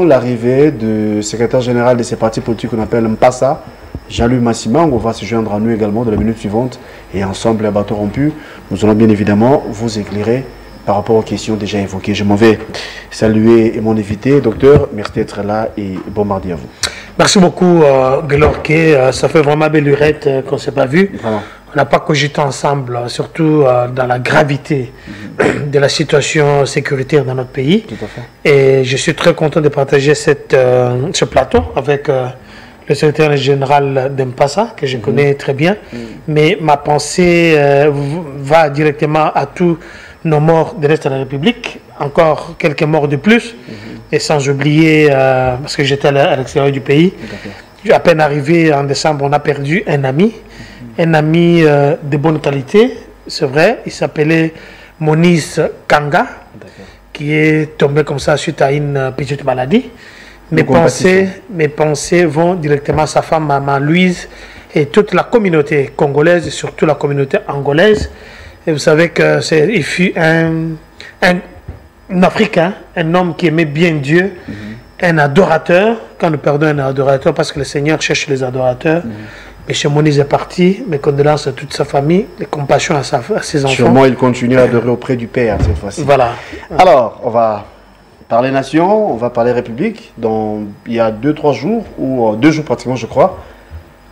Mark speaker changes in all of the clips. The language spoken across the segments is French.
Speaker 1: saluons l'arrivée du secrétaire général de ces partis politiques qu'on appelle Mpassa, Jean-Louis Massimang. On va se joindre à nous également dans la minute suivante. Et ensemble, à bateau rompu, nous allons bien évidemment vous éclairer par rapport aux questions déjà évoquées. Je m'en vais saluer mon invité, docteur. Merci d'être là et bon mardi à vous.
Speaker 2: Merci beaucoup, Glorquet. Ça fait vraiment belle lurette qu'on ne s'est pas vu.
Speaker 1: Vraiment.
Speaker 2: On n'a pas cogité ensemble, surtout dans la gravité de la situation sécuritaire dans notre pays.
Speaker 1: Tout à fait.
Speaker 2: Et je suis très content de partager ce plateau avec le secrétaire général d'Mpassa, que je connais très bien. Mais ma pensée va directement à tous nos morts de l'Est de la République. Encore quelques morts de plus. Et sans oublier, parce que j'étais à l'extérieur du pays, à peine arrivé en décembre, on a perdu un ami. Un ami de bonne qualité, c'est vrai. Il s'appelait Monis Kanga, qui est tombé comme ça suite à une petite maladie. Mes pensées vont directement à sa femme, maman Louise, et toute la communauté congolaise, et surtout la communauté angolaise. Et vous savez qu'il fut un Africain, un homme qui aimait bien Dieu, un adorateur. Quand nous perdons un adorateur, parce que le Seigneur cherche les adorateurs. M. Monis est parti, mes condoléances à toute sa famille, les compassions à ses enfants.
Speaker 1: Sûrement, il continue à adorer auprès du Père cette fois-ci.
Speaker 2: Voilà.
Speaker 1: Alors, on va parler nation, on va parler république. Il y a 2-3 jours, ou 2 jours pratiquement, je crois,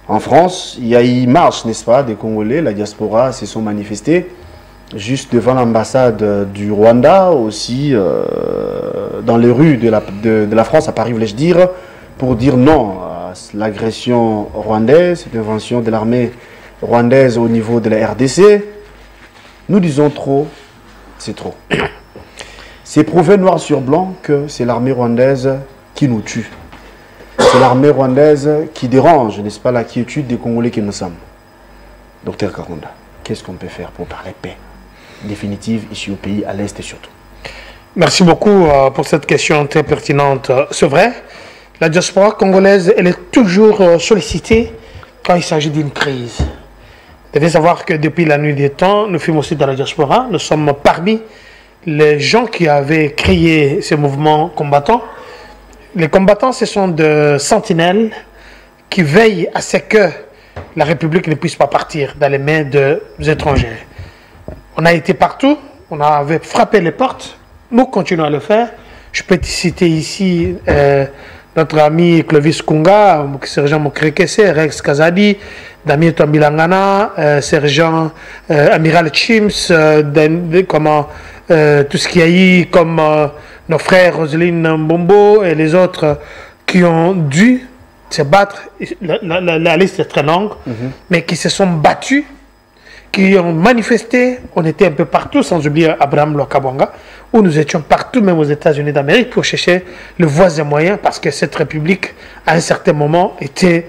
Speaker 1: en France, il y a eu marche, n'est-ce pas, des Congolais, la diaspora se sont manifestés juste devant l'ambassade du Rwanda, aussi dans les rues de la France, à Paris, voulais-je dire, pour dire non l'agression rwandaise, l'intervention de l'armée rwandaise au niveau de la RDC. Nous disons trop, c'est trop. C'est prouvé noir sur blanc que c'est l'armée rwandaise qui nous tue. C'est l'armée rwandaise qui dérange, n'est-ce pas, la quiétude des Congolais que nous sommes. Docteur Karonda, qu'est-ce qu'on peut faire pour parler paix définitive ici au pays, à l'Est surtout? Merci
Speaker 2: beaucoup pour cette question très pertinente. C'est vrai. La diaspora congolaise, elle est toujours sollicitée quand il s'agit d'une crise. Vous devez savoir que depuis la nuit des temps, nous fûmes aussi dans la diaspora. Nous sommes parmi les gens qui avaient créé ces mouvements combattants. Les combattants, ce sont des sentinelles qui veillent à ce que la République ne puisse pas partir dans les mains des étrangers. On a été partout, on avait frappé les portes, nous continuons à le faire. Je peux te citer ici notre ami Clovis Kunga, sergent Mokrekese, Rex Kazadi, Damien Tombilangana, sergent Amiral Chims, tout ce qu'il y a eu comme nos frères Roselyne Mbombo et les autres qui ont dû se battre. La liste est très longue, mais qui se sont battus, qui ont manifesté. On était un peu partout, sans oublier Abraham Lokabonga, où nous étions partout, même aux États-Unis d'Amérique, pour chercher le voisin moyen, parce que cette république, à un certain moment, était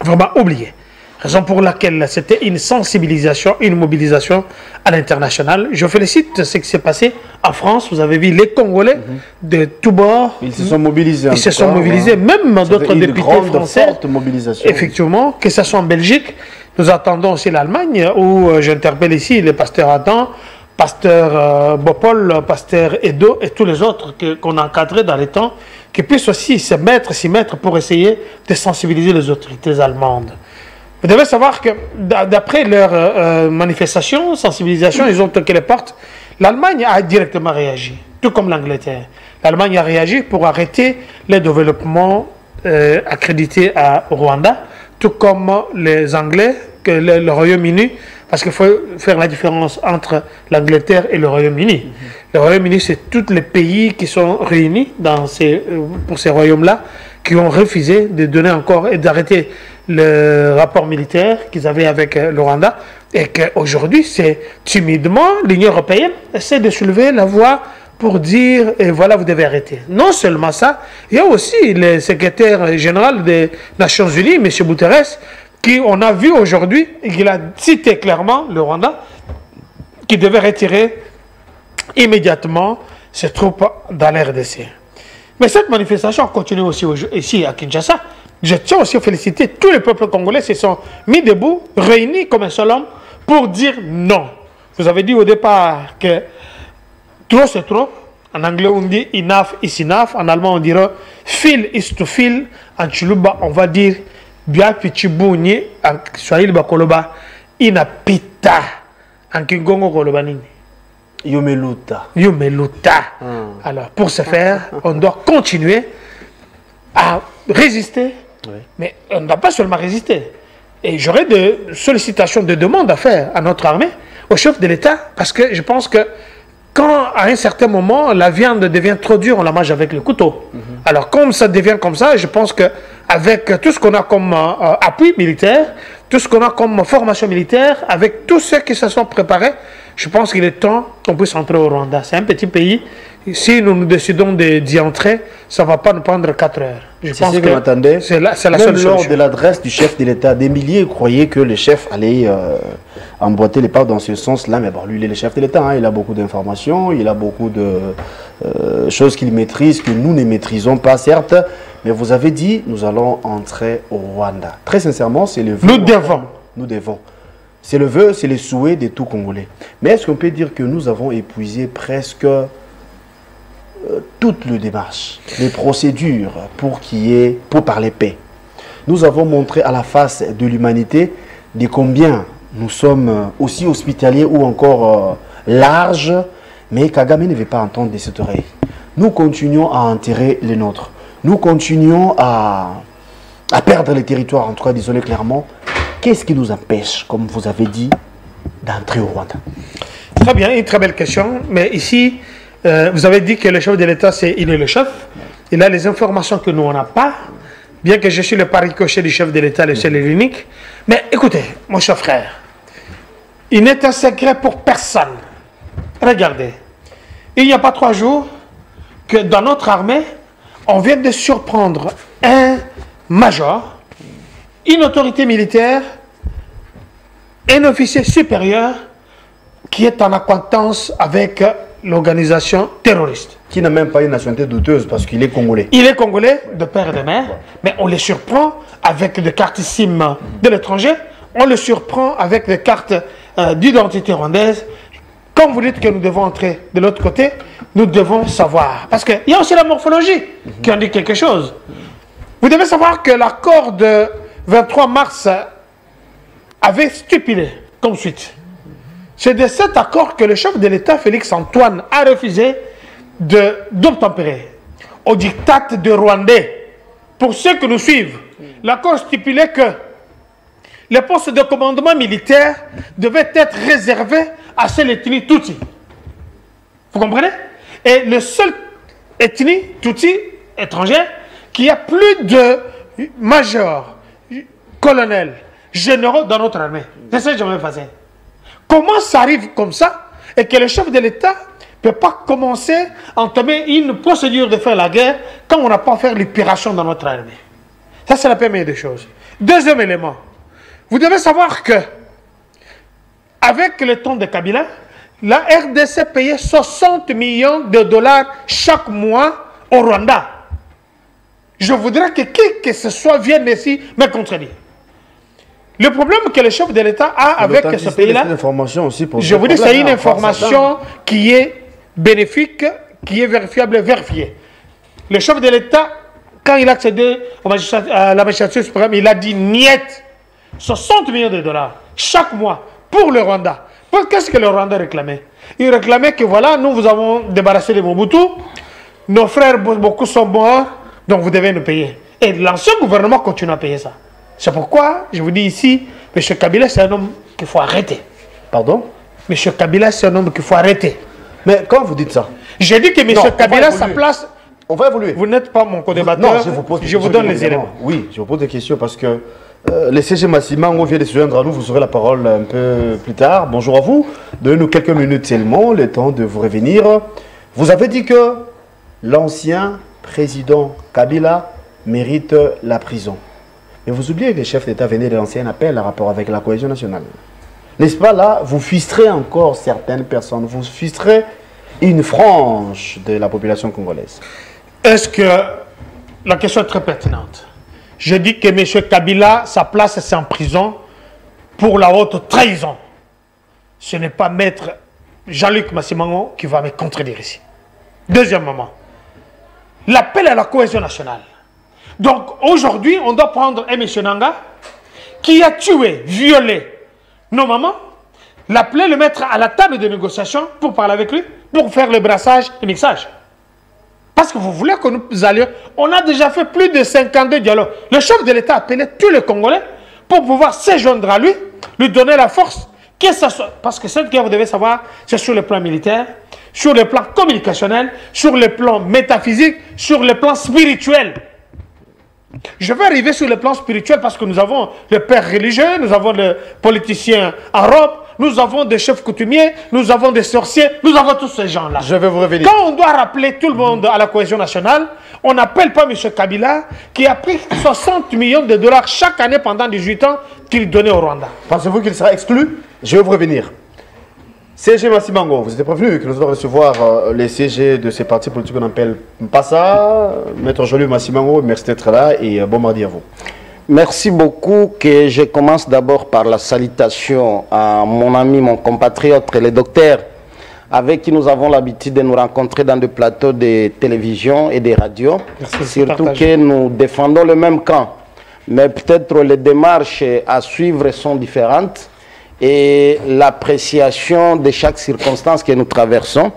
Speaker 2: vraiment oubliée. Raison pour laquelle c'était une sensibilisation, une mobilisation à l'international. Je félicite ce qui s'est passé en France. Vous avez vu les Congolais de tous bords.
Speaker 1: Ils se sont mobilisés.
Speaker 2: Ils se sont mobilisés, même d'autres députés français.
Speaker 1: Forte mobilisation.
Speaker 2: Effectivement, que ce soit en Belgique. Nous attendons aussi l'Allemagne, où j'interpelle ici les pasteurs Adam, pasteur Bopol, pasteur Edo et tous les autres qu'on a encadrés dans les temps, qui puissent aussi s'y mettre pour essayer de sensibiliser les autorités allemandes. Vous devez savoir que d'après leur manifestation, sensibilisation, ils ont toqué les portes. L'Allemagne a directement réagi, tout comme l'Angleterre. L'Allemagne a réagi pour arrêter les développements accrédités au Rwanda, tout comme les Anglais, que le Royaume-Uni, parce qu'il faut faire la différence entre l'Angleterre et le Royaume-Uni. Le Royaume-Uni, c'est tous les pays qui sont réunis pour ces royaumes-là, qui ont refusé de donner encore et d'arrêter le rapport militaire qu'ils avaient avec le Rwanda, et qu'aujourd'hui, c'est timidement, l'Union européenne essaie de soulever la voix pour dire, et voilà, vous devez arrêter. Non seulement ça, il y a aussi le secrétaire général des Nations Unies, M. Guterres, qui, on a vu aujourd'hui, il a cité clairement le Rwanda, qui devait retirer immédiatement ses troupes dans la RDC. Mais cette manifestation continue aussi ici à Kinshasa. Je tiens aussi à féliciter tous les peuples congolais qui se sont mis debout, réunis comme un seul homme, pour dire non. Vous avez dit au départ que trop c'est trop, En anglais, on dit enough is enough. En allemand, on dira feel is to feel. En Chiluba, on va dire bien pichibouni. En Swahili, bakoloba inapita. En Kingongo, koloba nini?
Speaker 1: Yomeluta.
Speaker 2: Yomeluta. Alors, pour ce faire, on doit continuer à résister. Oui. Mais on ne doit pas seulement résister. Et j'aurais des sollicitations, des demandes à faire à notre armée, au chef de l'État, parce que je pense que quand, à un certain moment, la viande devient trop dure, on la mange avec le couteau. Alors, comme ça devient comme ça, je pense qu'avec tout ce qu'on a comme appui militaire, tout ce qu'on a comme formation militaire, avec tous ceux qui se sont préparés, je pense qu'il est temps qu'on puisse entrer au Rwanda. C'est un petit pays. Si nous décidons d'y entrer, ça ne va pas nous prendre 4 heures.
Speaker 1: C'est ce que m'attendais.
Speaker 2: C'est la seule
Speaker 1: solution. Lors
Speaker 2: solution.
Speaker 1: de l'adresse du chef de l'État, des milliers croyaient que le chef allait emboîter les pas dans ce sens-là. Mais bon, lui, il est le chef de l'État. Hein. Il a beaucoup d'informations, il a beaucoup de choses qu'il maîtrise, que nous ne maîtrisons pas, certes. Mais vous avez dit, nous allons entrer au Rwanda. Très sincèrement, c'est le vœu.
Speaker 2: Nous devons.
Speaker 1: Nous devons. C'est le vœu, c'est le souhait de tout Congolais. Mais est-ce qu'on peut dire que nous avons épuisé presque toutes les démarches, les procédures pour parler paix? Nous avons montré à la face de l'humanité de combien nous sommes aussi hospitaliers ou encore larges, mais Kagame ne veut pas entendre de cette oreille. Nous continuons à enterrer les nôtres. Nous continuons à perdre les territoires, en tout cas, désolé clairement. Qu'est-ce qui nous empêche, comme vous avez dit, d'entrer au Rwanda?
Speaker 2: Très bien, une très belle question. Mais ici, vous avez dit que le chef de l'État, il est le chef. Il a les informations que nous, on n'a pas. Bien que je suis le pari-coché du chef de l'État, le seul et l'unique. Mais écoutez, mon cher frère, il n'est un secret pour personne. Regardez, il n'y a pas 3 jours que dans notre armée, on vient de surprendre un major, une autorité militaire, un officier supérieur qui est en acquaintance avec l'organisation terroriste.
Speaker 1: Qui n'a même pas une nationalité douteuse parce qu'il est congolais.
Speaker 2: Il est congolais de père et de mère, mais on les surprend avec des cartes SIM de l'étranger, on le surprend avec des cartes d'identité rwandaise. Comme vous dites que nous devons entrer de l'autre côté, nous devons savoir. Parce qu'il y a aussi la morphologie qui en dit quelque chose. Vous devez savoir que l'accord de 23 mars avait stipulé comme suite. C'est de cet accord que le chef de l'État, Félix Antoine, a refusé d'obtempérer au diktat de Rwandais. Pour ceux qui nous suivent, l'accord stipulait que les postes de commandement militaire devaient être réservés à seule ethnie Tutsi. Vous comprenez? Et le seul ethnie Tutsi étrangère qui a plus de majors, colonels, généraux dans notre armée. C'est ça que j'aimerais faire. Comment ça arrive comme ça et que le chef de l'État ne peut pas commencer à entamer une procédure de faire la guerre quand on n'a pas fait l'opération dans notre armée? Ça, c'est la première des choses. Deuxième élément, vous devez savoir que avec le temps de Kabila, la RDC payait 60 millions de dollars chaque mois au Rwanda. Je voudrais que qui que ce soit vienne ici me contredire. Le problème que le chef de l'État a avec ce pays-là, je vous dis, c'est une information qui est bénéfique, qui est vérifiable et vérifiée. Le chef de l'État, quand il a accédé à la magistrature suprême, il a dit niet 60 millions de dollars chaque mois pour le Rwanda. Qu'est-ce que le Rwanda réclamait? Il réclamait que voilà, nous vous avons débarrassé de Mobutu, nos frères beaucoup sont morts, donc vous devez nous payer. Et l'ancien gouvernement continue à payer ça. C'est pourquoi je vous dis ici, M. Kabila, c'est un homme qu'il faut arrêter.
Speaker 1: Pardon?
Speaker 2: M. Kabila, c'est un homme qu'il faut arrêter.
Speaker 1: Mais quand vous dites ça?
Speaker 2: J'ai dit que M. Kabila, sa place...
Speaker 1: On va évoluer.
Speaker 2: Vous n'êtes pas mon co-débatteur.
Speaker 1: Non, je vous donne les éléments. Oui, je vous pose des questions parce que les CG Massima, on vient de se joindre à nous. Vous aurez la parole un peu plus tard. Bonjour à vous. Donnez-nous quelques minutes seulement, le temps de vous revenir. Vous avez dit que l'ancien président Kabila mérite la prison. Mais vous oubliez que le chef d'État venait de lancer un appel en rapport avec la cohésion nationale. N'est-ce pas là? Vous frustrez encore certaines personnes. Vous frustrez une frange de la population congolaise.
Speaker 2: Est-ce que la question est très pertinente? Je dis que M. Kabila, sa place c'est en prison pour la haute trahison. Ce n'est pas maître Jean-Luc Massimango qui va me contredire ici. Deuxièmement, l'appel à la cohésion nationale. Donc aujourd'hui, on doit prendre M. Nanga qui a tué, violé nos mamans, l'appeler, le mettre à la table de négociation pour parler avec lui, pour faire le brassage et le mixage. Parce que vous voulez que nous allions... On a déjà fait plus de 52 dialogues. Le chef de l'État a appelé tous les Congolais pour pouvoir se joindre à lui, lui donner la force. Que ça soit... Parce que cette guerre, vous devez savoir, c'est sur le plan militaire, sur le plan communicationnel, sur le plan métaphysique, sur le plan spirituel. Je vais arriver sur le plan spirituel parce que nous avons les pères religieux, nous avons les politiciens arabes, nous avons des chefs coutumiers, nous avons des sorciers, nous avons tous ces gens-là.
Speaker 1: Je vais vous revenir.
Speaker 2: Quand on doit rappeler tout le monde à la cohésion nationale, on n'appelle pas M. Kabila qui a pris 60 millions de dollars chaque année pendant 18 ans qu'il donnait au Rwanda.
Speaker 1: Pensez-vous qu'il sera exclu? Je vais vous revenir. CG Massimango, vous étiez prévenu que nous allons recevoir les CG de ces partis politiques qu'on appelle Mpassa. Maître Joly Massimango, merci d'être là et bon mardi à vous.
Speaker 3: Merci beaucoup. Que je commence d'abord par la salutation à mon ami, mon compatriote, le docteur, avec qui nous avons l'habitude de nous rencontrer dans des plateaux de télévision et de radio.
Speaker 2: Merci,
Speaker 3: surtout que nous défendons le même camp. Mais peut-être les démarches à suivre sont différentes et l'appréciation de chaque circonstance que nous traversons.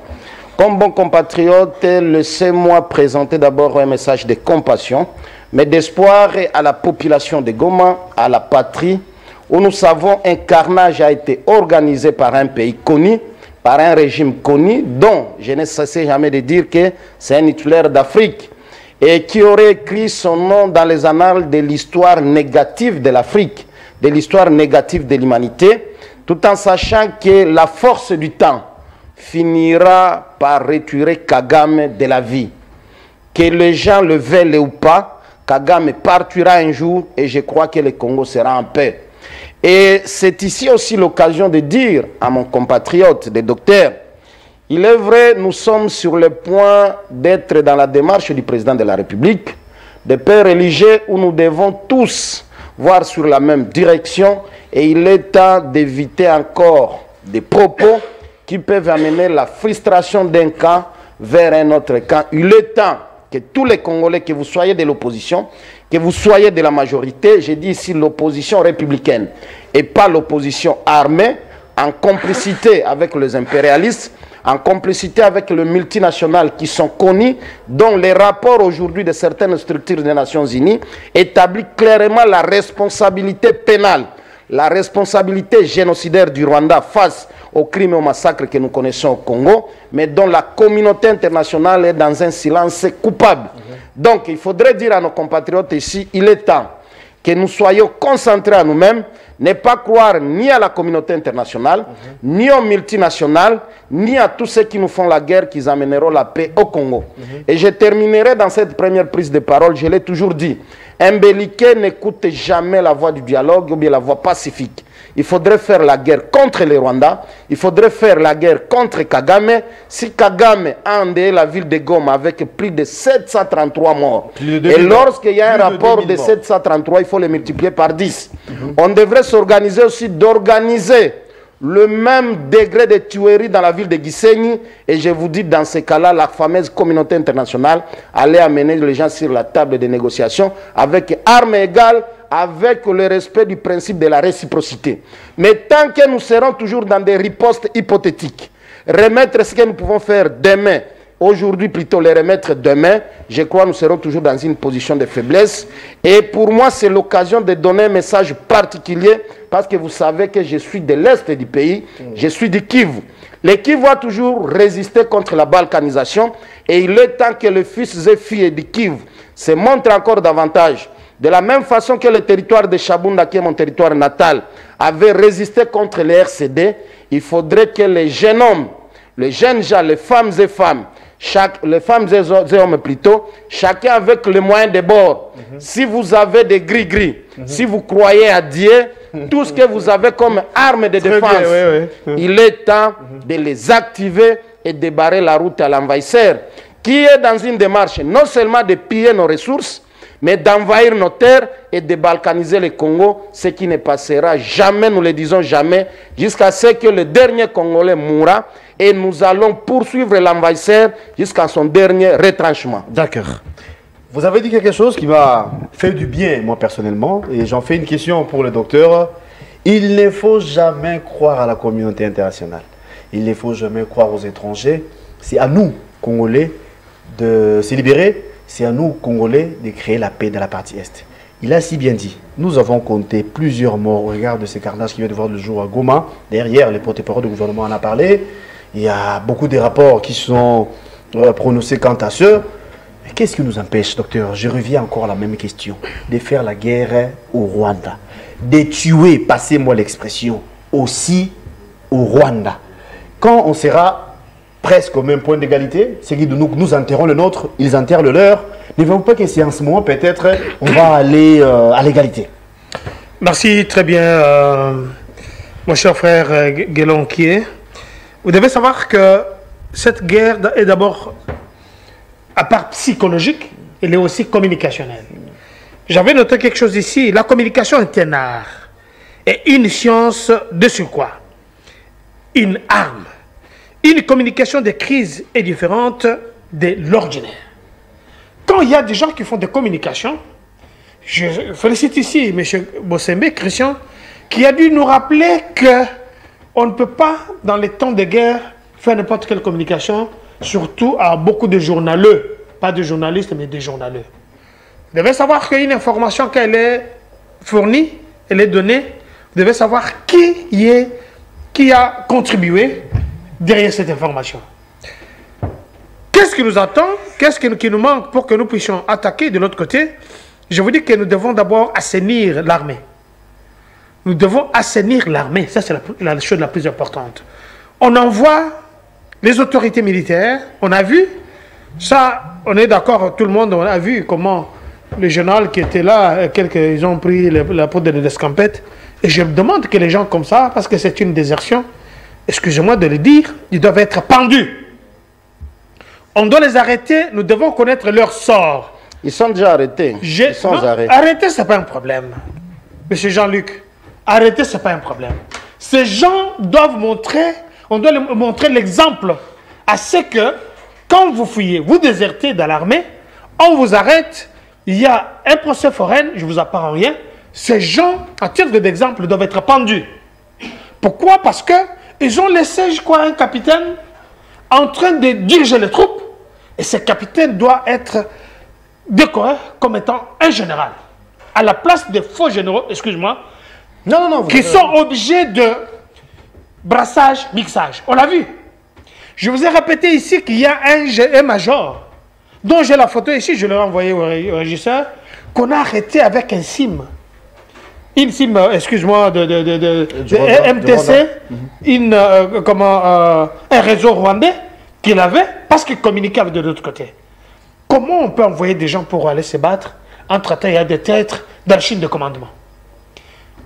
Speaker 3: Comme bon compatriote, laissez-moi présenter d'abord un message de compassion, mais d'espoir à la population de Goma, à la patrie, où nous savons un carnage a été organisé par un pays connu, par un régime connu, dont je ne cessé jamais de dire que c'est un titulaire d'Afrique, et qui aurait écrit son nom dans les annales de l'histoire négative de l'Afrique, de l'histoire négative de l'humanité, tout en sachant que la force du temps finira par retirer Kagame de la vie. Que les gens le veulent ou pas, Kagame partira un jour et je crois que le Congo sera en paix. Et c'est ici aussi l'occasion de dire à mon compatriote, le docteur, il est vrai, nous sommes sur le point d'être dans la démarche du président de la République, des pères religieux où nous devons tous voir sur la même direction et il est temps d'éviter encore des propos qui peuvent amener la frustration d'un camp vers un autre camp. Il est temps que tous les Congolais, que vous soyez de l'opposition, que vous soyez de la majorité, je dis ici l'opposition républicaine et pas l'opposition armée, en complicité avec les impérialistes, en complicité avec les multinationales qui sont connus, dont les rapports aujourd'hui de certaines structures des Nations Unies établissent clairement la responsabilité pénale, la responsabilité génocidaire du Rwanda face aux crimes et aux massacres que nous connaissons au Congo, mais dont la communauté internationale est dans un silence coupable. Donc il faudrait dire à nos compatriotes ici, il est temps que nous soyons concentrés à nous-mêmes, ne pas croire ni à la communauté internationale, ni aux multinationales, ni à tous ceux qui nous font la guerre, qui amèneront la paix au Congo. Et je terminerai dans cette première prise de parole, je l'ai toujours dit, un belliqueux n'écoute jamais la voix du dialogue ou bien la voix pacifique. Il faudrait faire la guerre contre les Rwandais, il faudrait faire la guerre contre Kagame. Si Kagame a endeuillé la ville de Goma avec plus de 733 morts, et lorsqu'il y a un rapport de 733, il faut le multiplier par 10. On devrait s'organiser aussi d'organiser le même degré de tuerie dans la ville de Gisenyi. Et je vous dis, dans ces cas-là, la fameuse communauté internationale allait amener les gens sur la table de négociation avec armes égales, avec le respect du principe de la réciprocité. Mais tant que nous serons toujours dans des ripostes hypothétiques, remettre ce que nous pouvons faire demain, aujourd'hui plutôt les remettre demain, je crois que nous serons toujours dans une position de faiblesse. Et pour moi, c'est l'occasion de donner un message particulier, parce que vous savez que je suis de l'Est du pays, je suis du Kivu. Le Kivu a toujours résisté contre la balkanisation, et il est temps que les fils et filles du Kivu se montrent encore davantage. De la même façon que le territoire de Chabunda, qui est mon territoire natal, avait résisté contre les RCD, il faudrait que les jeunes hommes, les jeunes gens, les femmes et femmes, les femmes et hommes plutôt, chacun avec les moyens de bord. Si vous avez des gris-gris, si vous croyez à Dieu, tout ce que vous avez comme arme de défense, il est temps de les activer et de barrer la route à l'envahisseur, qui est dans une démarche non seulement de piller nos ressources, mais d'envahir nos terres et de balkaniser le Congo, ce qui ne passera jamais, nous le disons jamais, jusqu'à ce que le dernier Congolais mourra et nous allons poursuivre l'envahisseur jusqu'à son dernier retranchement.
Speaker 1: D'accord. Vous avez dit quelque chose qui m'a fait du bien, moi personnellement, et j'en fais une question pour le docteur. Il ne faut jamais croire à la communauté internationale. Il ne faut jamais croire aux étrangers. C'est à nous, Congolais, de se libérer. C'est à nous, Congolais, de créer la paix dans la partie Est. Il a si bien dit. Nous avons compté plusieurs morts au regard de ces carnages qui viennent de voir le jour à Goma. Derrière, les porte-parole du gouvernement en a parlé. Il y a beaucoup de rapports qui sont prononcés quant à ce. Mais qu'est-ce qui nous empêche, docteur? Je reviens encore à la même question. De faire la guerre au Rwanda. De tuer, passez-moi l'expression, aussi au Rwanda. Quand on sera presque au même point d'égalité, c'est que nous enterrons le nôtre, ils enterrent le leur. Ne voyons pas que c'est en ce moment, peut-être, on va aller à l'égalité.
Speaker 2: Merci, très bien, mon cher frère Guélonquier. Vous devez savoir que cette guerre est d'abord, à part psychologique, elle est aussi communicationnelle. J'avais noté quelque chose ici. La communication est un art et une science de surcroît. Une arme. Une communication de crise est différente de l'ordinaire. Quand il y a des gens qui font des communications, je félicite ici M. Bossembe, Christian, qui a dû nous rappeler qu'on ne peut pas, dans les temps de guerre, faire n'importe quelle communication, surtout à beaucoup de journaleux, pas de journalistes, mais des journaleux. Vous devez savoir qu'une information, quand elle est fournie, elle est donnée, vous devez savoir qui a contribué derrière cette information. Qu'est-ce qui nous attend? Qu'est-ce qui nous manque pour que nous puissions attaquer de l'autre côté? Je vous dis que nous devons d'abord assainir l'armée. Nous devons assainir l'armée. Ça, c'est la chose la plus importante. On envoie les autorités militaires. On a vu, ça, on est d'accord, tout le monde, on a vu comment le général qui était là, ils ont pris la peau de l'escampette. Et je me demande que les gens comme ça, parce que c'est une désertion, excusez-moi de le dire, ils doivent être pendus. On doit les arrêter, nous devons connaître leur sort.
Speaker 3: Ils sont déjà arrêtés. Ils sont arrêtés.
Speaker 2: Arrêter, ce n'est pas un problème. Monsieur Jean-Luc, arrêter, ce n'est pas un problème. Ces gens doivent montrer, on doit leur montrer l'exemple à ce que, quand vous fouillez, vous désertez dans l'armée, on vous arrête, il y a un procès forain, je ne vous apprends rien, ces gens, à titre d'exemple, doivent être pendus. Pourquoi? Parce qu'ils ont laissé, je crois, un capitaine en train de diriger les troupes, et ce capitaine doit être décoré comme étant un général. À la place des faux généraux, excuse-moi, qui sont obligés de brassage, mixage. On l'a vu. Je vous ai répété ici qu'il y a un major, dont j'ai la photo ici, je l'ai envoyé au régisseur, qu'on a arrêté avec un SIM. Une SIM, excuse-moi, de MTC, un réseau rwandais qu'il avait, parce qu'il communiquait de l'autre côté. Comment on peut envoyer des gens pour aller se battre entre-temps il y a des têtes dans la chaîne de commandement?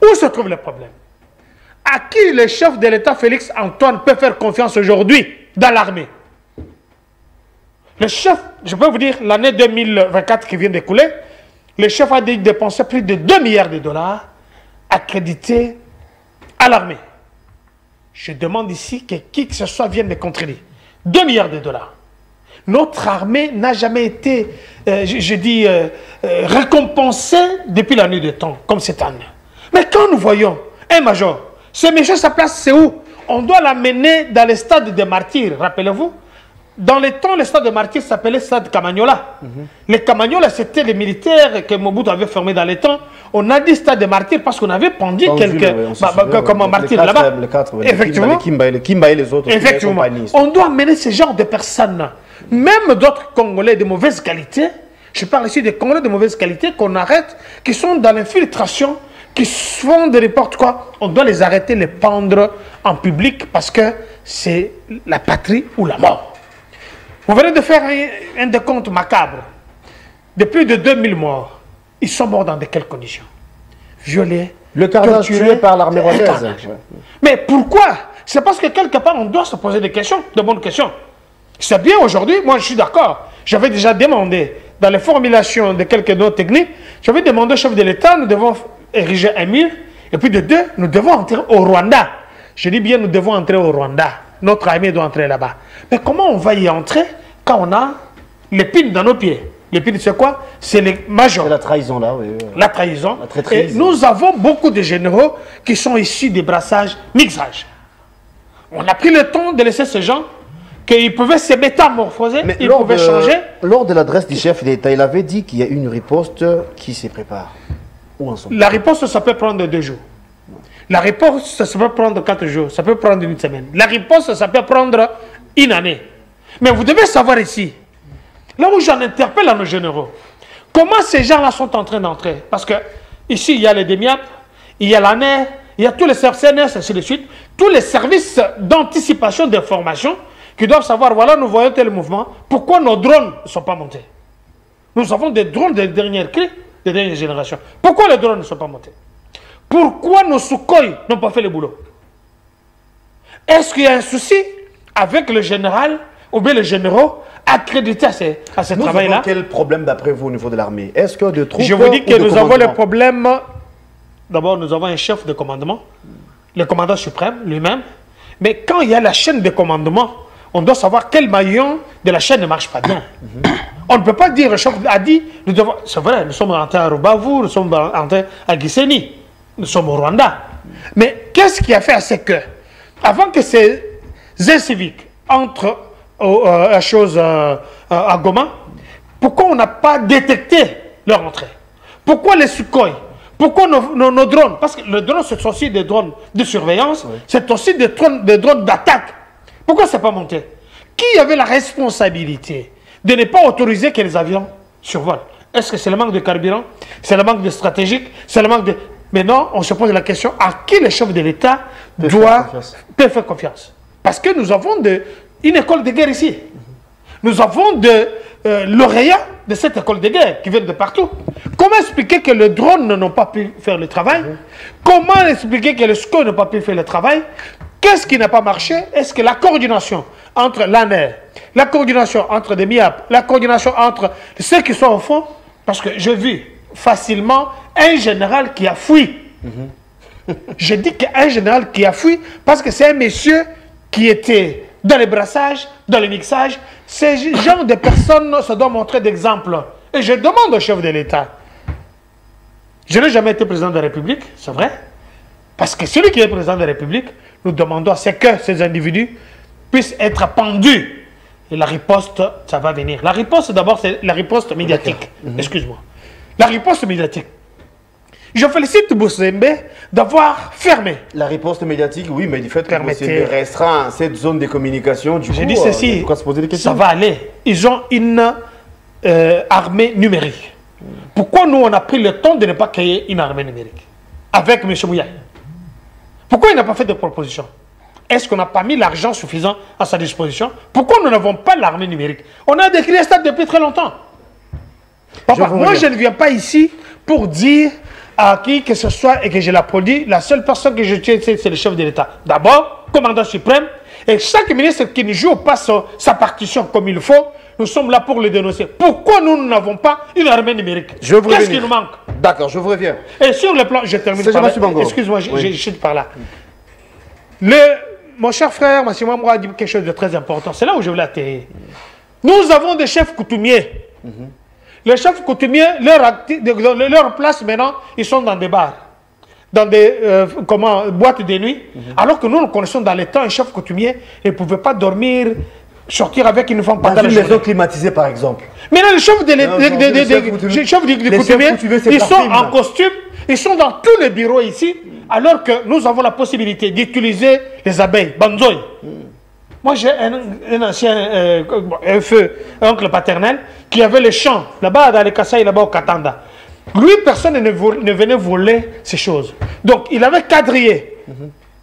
Speaker 2: Où se trouve le problème? À qui le chef de l'État, Félix Antoine, peut faire confiance aujourd'hui dans l'armée? Le chef, je peux vous dire, l'année 2024 qui vient d'écouler, le chef a dépensé plus de 2 milliards de dollars accrédités à l'armée. Je demande ici que qui que ce soit vienne me contredire. 2 milliards de dollars. Notre armée n'a jamais été, récompensée depuis la nuit des temps, comme cette année. Mais quand nous voyons un major, ce monsieur, sa place, c'est où? On doit l'amener dans le stade des martyrs, rappelez-vous. Dans les temps, le stade des martyrs s'appelait stade Kamanyola. Les Kamanyola, c'était les militaires que Mobutu avait formés dans les temps. On a dit stade des martyrs parce qu'on avait pendu quelques comme martyrs là-bas. Effectivement.
Speaker 1: Les Kimba et les autres.
Speaker 2: Effectivement. On doit amener ce genre de personnes, même d'autres Congolais de mauvaise qualité. Je parle ici des Congolais de mauvaise qualité qu'on arrête, qui sont dans l'infiltration, qui font de n'importe quoi. On doit les arrêter, les pendre en public parce que c'est la patrie ou la mort. Vous venez de faire un décompte macabre de plus de 2000 morts. Ils sont morts dans de quelles conditions? Violés,
Speaker 1: le carnage tué par l'armée rwandaise.
Speaker 2: Mais pourquoi? C'est parce que quelque part, on doit se poser des questions, de bonnes questions. C'est bien aujourd'hui, moi je suis d'accord. J'avais déjà demandé, dans les formulations de quelques notes techniques, j'avais demandé au chef de l'État, nous devons ériger un mur, et puis de deux, nous devons entrer au Rwanda. Je dis bien, nous devons entrer au Rwanda. notre armée doit entrer là-bas. Mais comment on va y entrer quand on a l'épine dans nos pieds? L'épine, c'est quoi? C'est les majors.
Speaker 1: C'est la trahison, là, oui.
Speaker 2: La trahison.
Speaker 1: La traîtrise.
Speaker 2: Et nous avons beaucoup de généraux qui sont issus des brassages, mixages. On a pris le temps de laisser ces gens qu'ils pouvaient se métamorphoser,
Speaker 1: Mais
Speaker 2: ils pouvaient changer.
Speaker 1: Lors de l'adresse du chef d'État, il avait dit qu'il y a une riposte qui se prépare. Où en sommes-nous?
Speaker 2: La riposte, ça peut prendre 2 jours. La riposte, ça peut prendre 4 jours. Ça peut prendre 1 semaine. La riposte, ça peut prendre 1 année. Mais vous devez savoir ici, là où j'en interpelle à nos généraux, comment ces gens-là sont en train d'entrer? Parce que ici, il y a les DEMIAP, il y a l'ANER, il y a tous les CNS, ainsi de suite, tous les services d'anticipation d'information qui doivent savoir, voilà, nous voyons tel mouvement, pourquoi nos drones ne sont pas montés? Nous avons des drones de dernière clé, de dernière génération. Pourquoi les drones ne sont pas montés? Pourquoi nos Sukhoi n'ont pas fait le boulot? Est-ce qu'il y a un souci avec le général ou bien les généraux accrédités à ce travail-là?
Speaker 1: Quel problème d'après vous au niveau de l'armée? Est-ce que de troupes?
Speaker 2: Je vous dis que nous avons le problème. D'abord, nous avons un chef de commandement, le commandant suprême lui-même. Mais quand il y a la chaîne de commandement, on doit savoir quel maillon de la chaîne ne marche pas bien. On ne peut pas dire, le chef a dit, c'est vrai, nous sommes rentrés à Rubavu, nous sommes rentrés à Gisenyi, nous sommes au Rwanda. Mais qu'est-ce qui a fait à ce que, avant que ces inciviques entrent à Goma, pourquoi on n'a pas détecté leur entrée? Pourquoi les Sukhoi? Pourquoi nos drones? Parce que les drones, ce sont aussi des drones de surveillance, oui. C'est aussi des drones d'attaque. Pourquoi ce n'est pas monté? Qui avait la responsabilité de ne pas autoriser que les avions survolent? Est-ce que c'est le manque de carburant? C'est le manque de stratégique? C'est le manque de... Maintenant, on se pose la question, à qui le chef de l'État peut faire confiance? Parce que nous avons une école de guerre ici. Nous avons de lauréats de cette école de guerre qui viennent de partout. Comment expliquer que les drones n'ont pas pu faire le travail? Comment expliquer que les Sukhoi n'ont pas pu faire le travail? Qu'est-ce qui n'a pas marché? Est-ce que la coordination entre l'ANER, la coordination entre des MIAP, la coordination entre ceux qui sont au fond? Parce que j'ai vu facilement un général qui a fui. Je dis qu'un général qui a fui parce que c'est un monsieur qui était dans les brassages, dans les mixages. Ces genre de personnes se doivent montrer d'exemple. Et je demande au chef de l'État. Je n'ai jamais été président de la République, c'est vrai. Parce que celui qui est président de la République, nous demandons à ce que ces individus puissent être pendus. Et la riposte, ça va venir. La riposte, d'abord, c'est la riposte médiatique. Excuse-moi. La riposte médiatique. Je félicite Bousembe d'avoir fermé.
Speaker 1: La riposte médiatique, oui, mais du fait que Bousembe restreint cette zone de communication, du coup,
Speaker 2: dit ceci,
Speaker 1: on se poser des questions.
Speaker 2: Ça va aller. Ils ont une armée numérique. Pourquoi nous, on a pris le temps de ne pas créer une armée numérique avec M. Mouyaï? Pourquoi il n'a pas fait de proposition? Est-ce qu'on n'a pas mis l'argent suffisant à sa disposition? Pourquoi nous n'avons pas l'armée numérique? On a décrit ça depuis très longtemps. Papa, moi, je ne viens pas ici pour dire à qui que ce soit et que je l'applaudis. La seule personne que je tiens, c'est le chef de l'État. D'abord, commandant suprême. Et chaque ministre qui ne joue pas sa partition comme il faut, nous sommes là pour le dénoncer. Pourquoi nous n'avons pas une armée numérique? Qu'est-ce qui nous manque?
Speaker 1: D'accord, je vous reviens.
Speaker 2: Et sur le plan, je termine par là. Excuse-moi, je chute par là. Mon cher frère, Massimo Amro a dit quelque chose de très important. C'est là où je voulais atterrir. Nous avons des chefs coutumiers. Les chefs coutumiers, leur place maintenant, ils sont dans des bars, dans des boîtes de nuit. Alors que nous connaissons dans les temps un chef coutumier ne pouvait pas dormir, sortir avec une femme pendant
Speaker 1: la journée. Dans une maison climatisée, par exemple.
Speaker 2: Maintenant, les chefs des coutumiers, ils sont en costume, ils sont dans tous les bureaux ici, alors que nous avons la possibilité d'utiliser les abeilles, banzoï. Moi, j'ai un ancien oncle paternel qui avait les champs, là-bas dans les Kasaï, là-bas au Katanda. Lui, personne ne venait voler ces choses. Donc, il avait quadrillé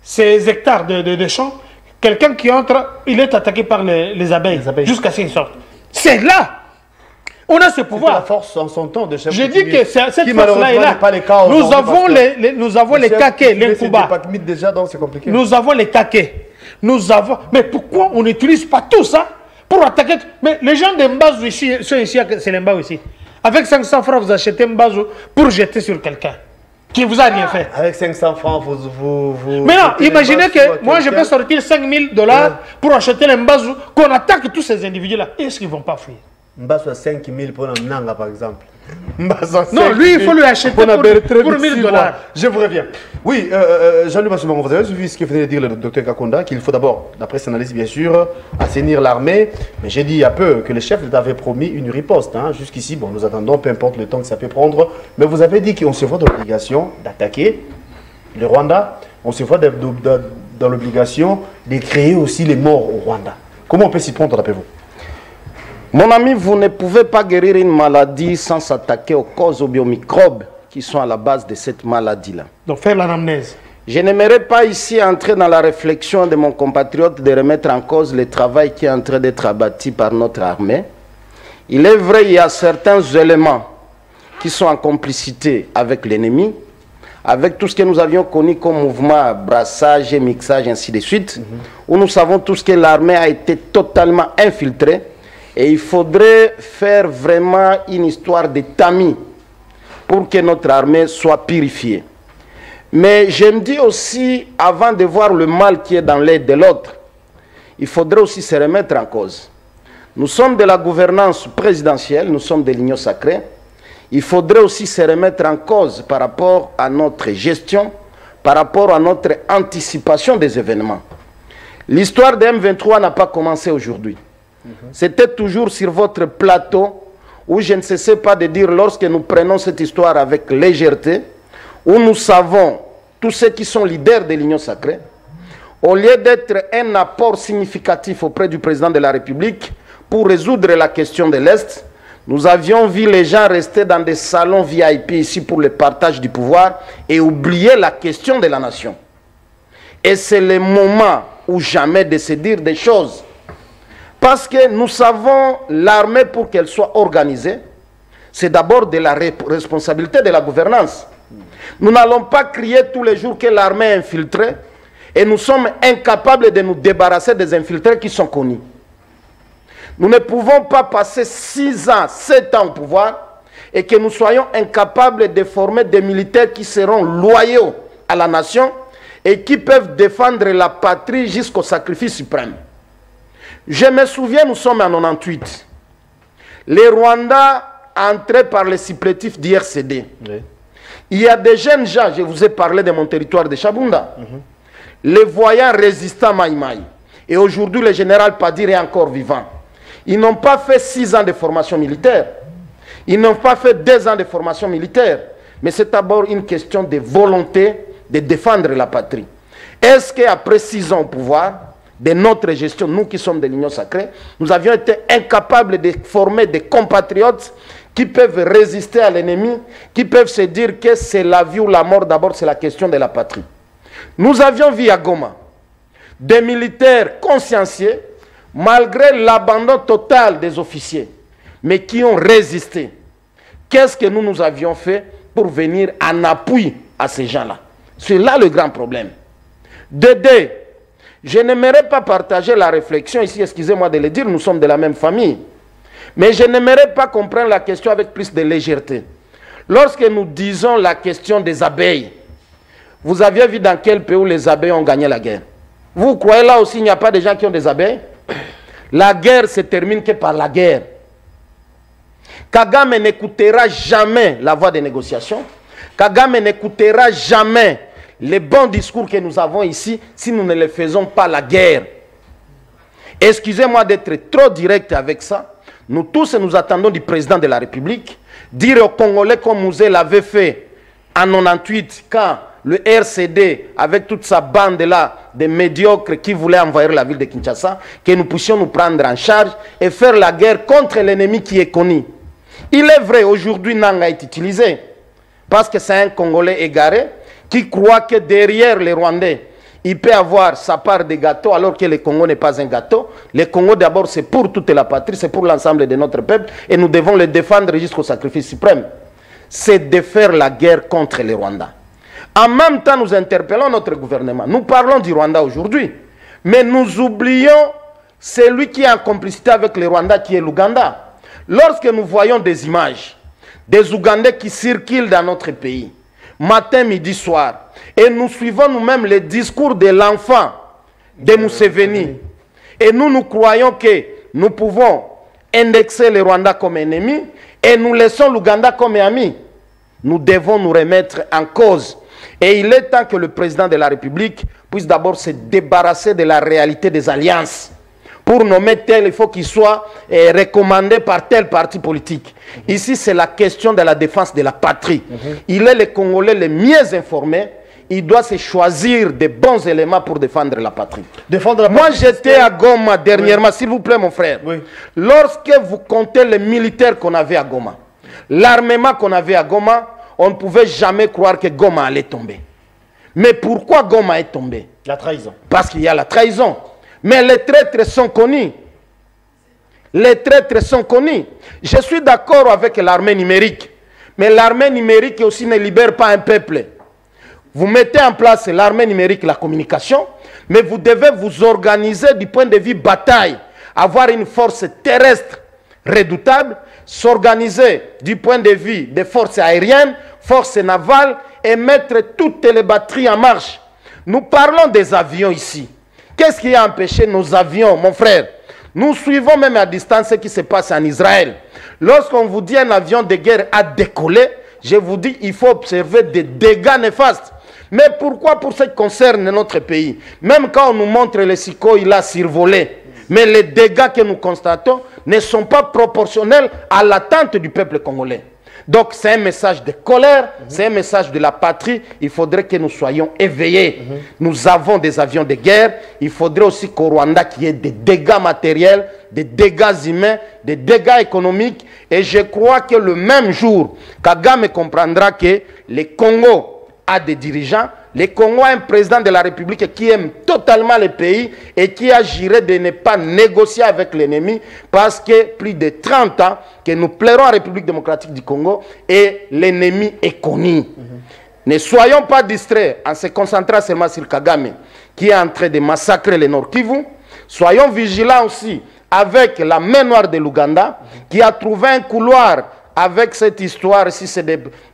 Speaker 2: ces hectares de champs. Quelqu'un qui entre, il est attaqué par les abeilles, jusqu'à ce qu'il sorte. C'est là. On a ce pouvoir.
Speaker 1: La force en son temps de chef.
Speaker 2: Je dis que cette force-là est là. Nous avons les caquets, les Kuba. Nous avons les caquets. Mais pourquoi on n'utilise pas tout ça pour attaquer? Mais les gens de Mbazou ici, sont ici, c'est les Mbazou ici. Avec 500 francs, vous achetez Mbazou pour jeter sur quelqu'un. qui vous a rien fait.
Speaker 1: Avec 500 francs, vous
Speaker 2: Mais non, imaginez que moi je peux sortir 5 000 $ pour acheter les Mbazou, qu'on attaque tous ces individus-là. Est-ce qu'ils ne vont pas fuir?
Speaker 1: Mbasso à 5 000 pour un Nanga par exemple.
Speaker 2: Non, lui il faut lui acheter pour 1 000 $.
Speaker 1: Je vous reviens. Oui, Jean-Luc Massoumang, vous avez vu ce que venait de dire le docteur Kakonda, qu'il faut d'abord, d'après ses analyses bien sûr, assainir l'armée. Mais j'ai dit il y a peu que le chef avait promis une riposte. Hein. Jusqu'ici, bon, nous attendons, peu importe le temps que ça peut prendre. Mais vous avez dit qu'on se voit dans l'obligation d'attaquer le Rwanda. On se voit dans l'obligation de créer aussi les morts au Rwanda. Comment on peut s'y prendre d'après vous?
Speaker 3: Mon ami, vous ne pouvez pas guérir une maladie sans s'attaquer aux causes, aux biomicrobes qui sont à la base de cette maladie-là.
Speaker 2: Donc faire l'anamnèse.
Speaker 3: Je n'aimerais pas ici entrer dans la réflexion de mon compatriote de remettre en cause le travail qui est en train d'être abattu par notre armée. Il est vrai, il y a certains éléments qui sont en complicité avec l'ennemi, avec tout ce que nous avions connu comme mouvement, brassage, mixage, ainsi de suite, où nous savons tous que l'armée a été totalement infiltrée. Et il faudrait faire vraiment une histoire de tamis pour que notre armée soit purifiée. Mais je me dis aussi, avant de voir le mal qui est dans l'aide de l'autre, il faudrait aussi se remettre en cause. Nous sommes de la gouvernance présidentielle, nous sommes de l'Union sacrée. Il faudrait aussi se remettre en cause par rapport à notre gestion, par rapport à notre anticipation des événements. L'histoire de M23 n'a pas commencé aujourd'hui. C'était toujours sur votre plateau où je ne cessais pas de dire, lorsque nous prenons cette histoire avec légèreté, où nous savons tous ceux qui sont leaders de l'Union sacrée, au lieu d'être un apport significatif auprès du président de la République pour résoudre la question de l'Est, nous avions vu les gens rester dans des salons VIP ici pour le partage du pouvoir et oublier la question de la nation. Et c'est le moment ou jamais de se dire des choses. Parce que nous savons, l'armée, pour qu'elle soit organisée, c'est d'abord de la responsabilité de la gouvernance. Nous n'allons pas crier tous les jours que l'armée est infiltrée et nous sommes incapables de nous débarrasser des infiltrés qui sont connus. Nous ne pouvons pas passer 6 ans, 7 ans au pouvoir et que nous soyons incapables de former des militaires qui seront loyaux à la nation et qui peuvent défendre la patrie jusqu'au sacrifice suprême. Je me souviens, nous sommes en 98. Les Rwandais entraient par les supplétifs d'IRCD. Oui. Il y a des jeunes gens, je vous ai parlé de mon territoire de Chabunda, les voyants résistants Maïmaï. Et aujourd'hui, le général Padir est encore vivant. Ils n'ont pas fait 6 ans de formation militaire. Ils n'ont pas fait 2 ans de formation militaire. Mais c'est d'abord une question de volonté de défendre la patrie. Est-ce qu'après 6 ans au pouvoir, de notre gestion, nous qui sommes de l'Union sacrée, nous avions été incapables de former des compatriotes qui peuvent résister à l'ennemi, qui peuvent se dire que c'est la vie ou la mort, d'abord c'est la question de la patrie. Nous avions vu à Goma des militaires consciencieux, malgré l'abandon total des officiers, mais qui ont résisté. Qu'est-ce que nous avions fait pour venir en appui à ces gens-là? C'est là le grand problème. Dédé, je n'aimerais pas partager la réflexion ici, excusez-moi de le dire, nous sommes de la même famille. Mais je n'aimerais pas comprendre la question avec plus de légèreté. Lorsque nous disons la question des abeilles, vous aviez vu dans quel pays où les abeilles ont gagné la guerre? Vous croyez là aussi il n'y a pas de gens qui ont des abeilles? La guerre se termine que par la guerre. Kagame n'écoutera jamais la voix des négociations. Kagame n'écoutera jamais les bons discours que nous avons ici si nous ne les faisons pas la guerre. Excusez-moi d'être trop direct avec ça. Nous tous nous attendons du président de la République dire aux Congolais comme Mouzé l'avait fait en 98 quand le RCD avec toute sa bande là de médiocres qui voulaient envahir la ville de Kinshasa, que nous puissions nous prendre en charge et faire la guerre contre l'ennemi qui est connu. Il est vrai, aujourd'hui Nanga est utilisé parce que c'est un Congolais égaré qui croit que derrière les Rwandais, il peut avoir sa part de gâteau alors que le Congo n'est pas un gâteau. Le Congo d'abord c'est pour toute la patrie, c'est pour l'ensemble de notre peuple et nous devons le défendre jusqu'au sacrifice suprême. C'est de faire la guerre contre les Rwandais. En même temps, nous interpellons notre gouvernement. Nous parlons du Rwanda aujourd'hui, mais nous oublions celui qui est en complicité avec les Rwandais qui est l'Ouganda. Lorsque nous voyons des images des Ougandais qui circulent dans notre pays, matin, midi, soir. Et nous suivons nous-mêmes les discours de l'enfant de Museveni. Et nous croyons que nous pouvons indexer le Rwanda comme ennemi et nous laissons l'Ouganda comme ami. Nous devons nous remettre en cause. Et il est temps que le président de la République puisse d'abord se débarrasser de la réalité des alliances. Pour nommer tel, il faut qu'il soit recommandé par tel parti politique. Ici, c'est la question de la défense de la patrie. Il est le Congolais le mieux informé. Il doit se choisir des bons éléments pour défendre la patrie. Moi, j'étais à Goma dernièrement, s'il vous plaît, mon frère. Oui. Lorsque vous comptez les militaires qu'on avait à Goma, l'armement qu'on avait à Goma, on ne pouvait jamais croire que Goma allait tomber. Mais pourquoi Goma est tombé?
Speaker 1: La trahison.
Speaker 3: Parce qu'il y a la trahison. Mais les traîtres sont connus. Les traîtres sont connus. Je suis d'accord avec l'armée numérique. Mais l'armée numérique aussi ne libère pas un peuple. Vous mettez en place l'armée numérique, la communication, mais vous devez vous organiser du point de vue bataille, avoir une force terrestre redoutable, s'organiser du point de vue des forces aériennes, forces navales et mettre toutes les batteries en marche. Nous parlons des avions ici. Qu'est-ce qui a empêché nos avions, mon frère? Nous suivons même à distance ce qui se passe en Israël. Lorsqu'on vous dit un avion de guerre a décollé, je vous dis il faut observer des dégâts néfastes. Mais pourquoi pour ce qui concerne notre pays? Même quand on nous montre les Sikoï, il a survolé. Mais les dégâts que nous constatons ne sont pas proportionnels à l'attente du peuple congolais. Donc c'est un message de colère, c'est un message de la patrie. Il faudrait que nous soyons éveillés. Nous avons des avions de guerre. Il faudrait aussi qu'au Rwanda qu'il y ait des dégâts matériels, des dégâts humains, des dégâts économiques. Et je crois que le même jour, Kagame comprendra que le Congo a des dirigeants. Le Congo a un président de la République qui aime totalement le pays et qui a juré de ne pas négocier avec l'ennemi parce que plus de 30 ans que nous plairons à la République démocratique du Congo et l'ennemi est connu. Ne soyons pas distraits en se concentrant seulement sur Kagame qui est en train de massacrer le Nord Kivu. Soyons vigilants aussi avec la main noire de l'Ouganda qui a trouvé un couloir. Avec cette histoire, si c'est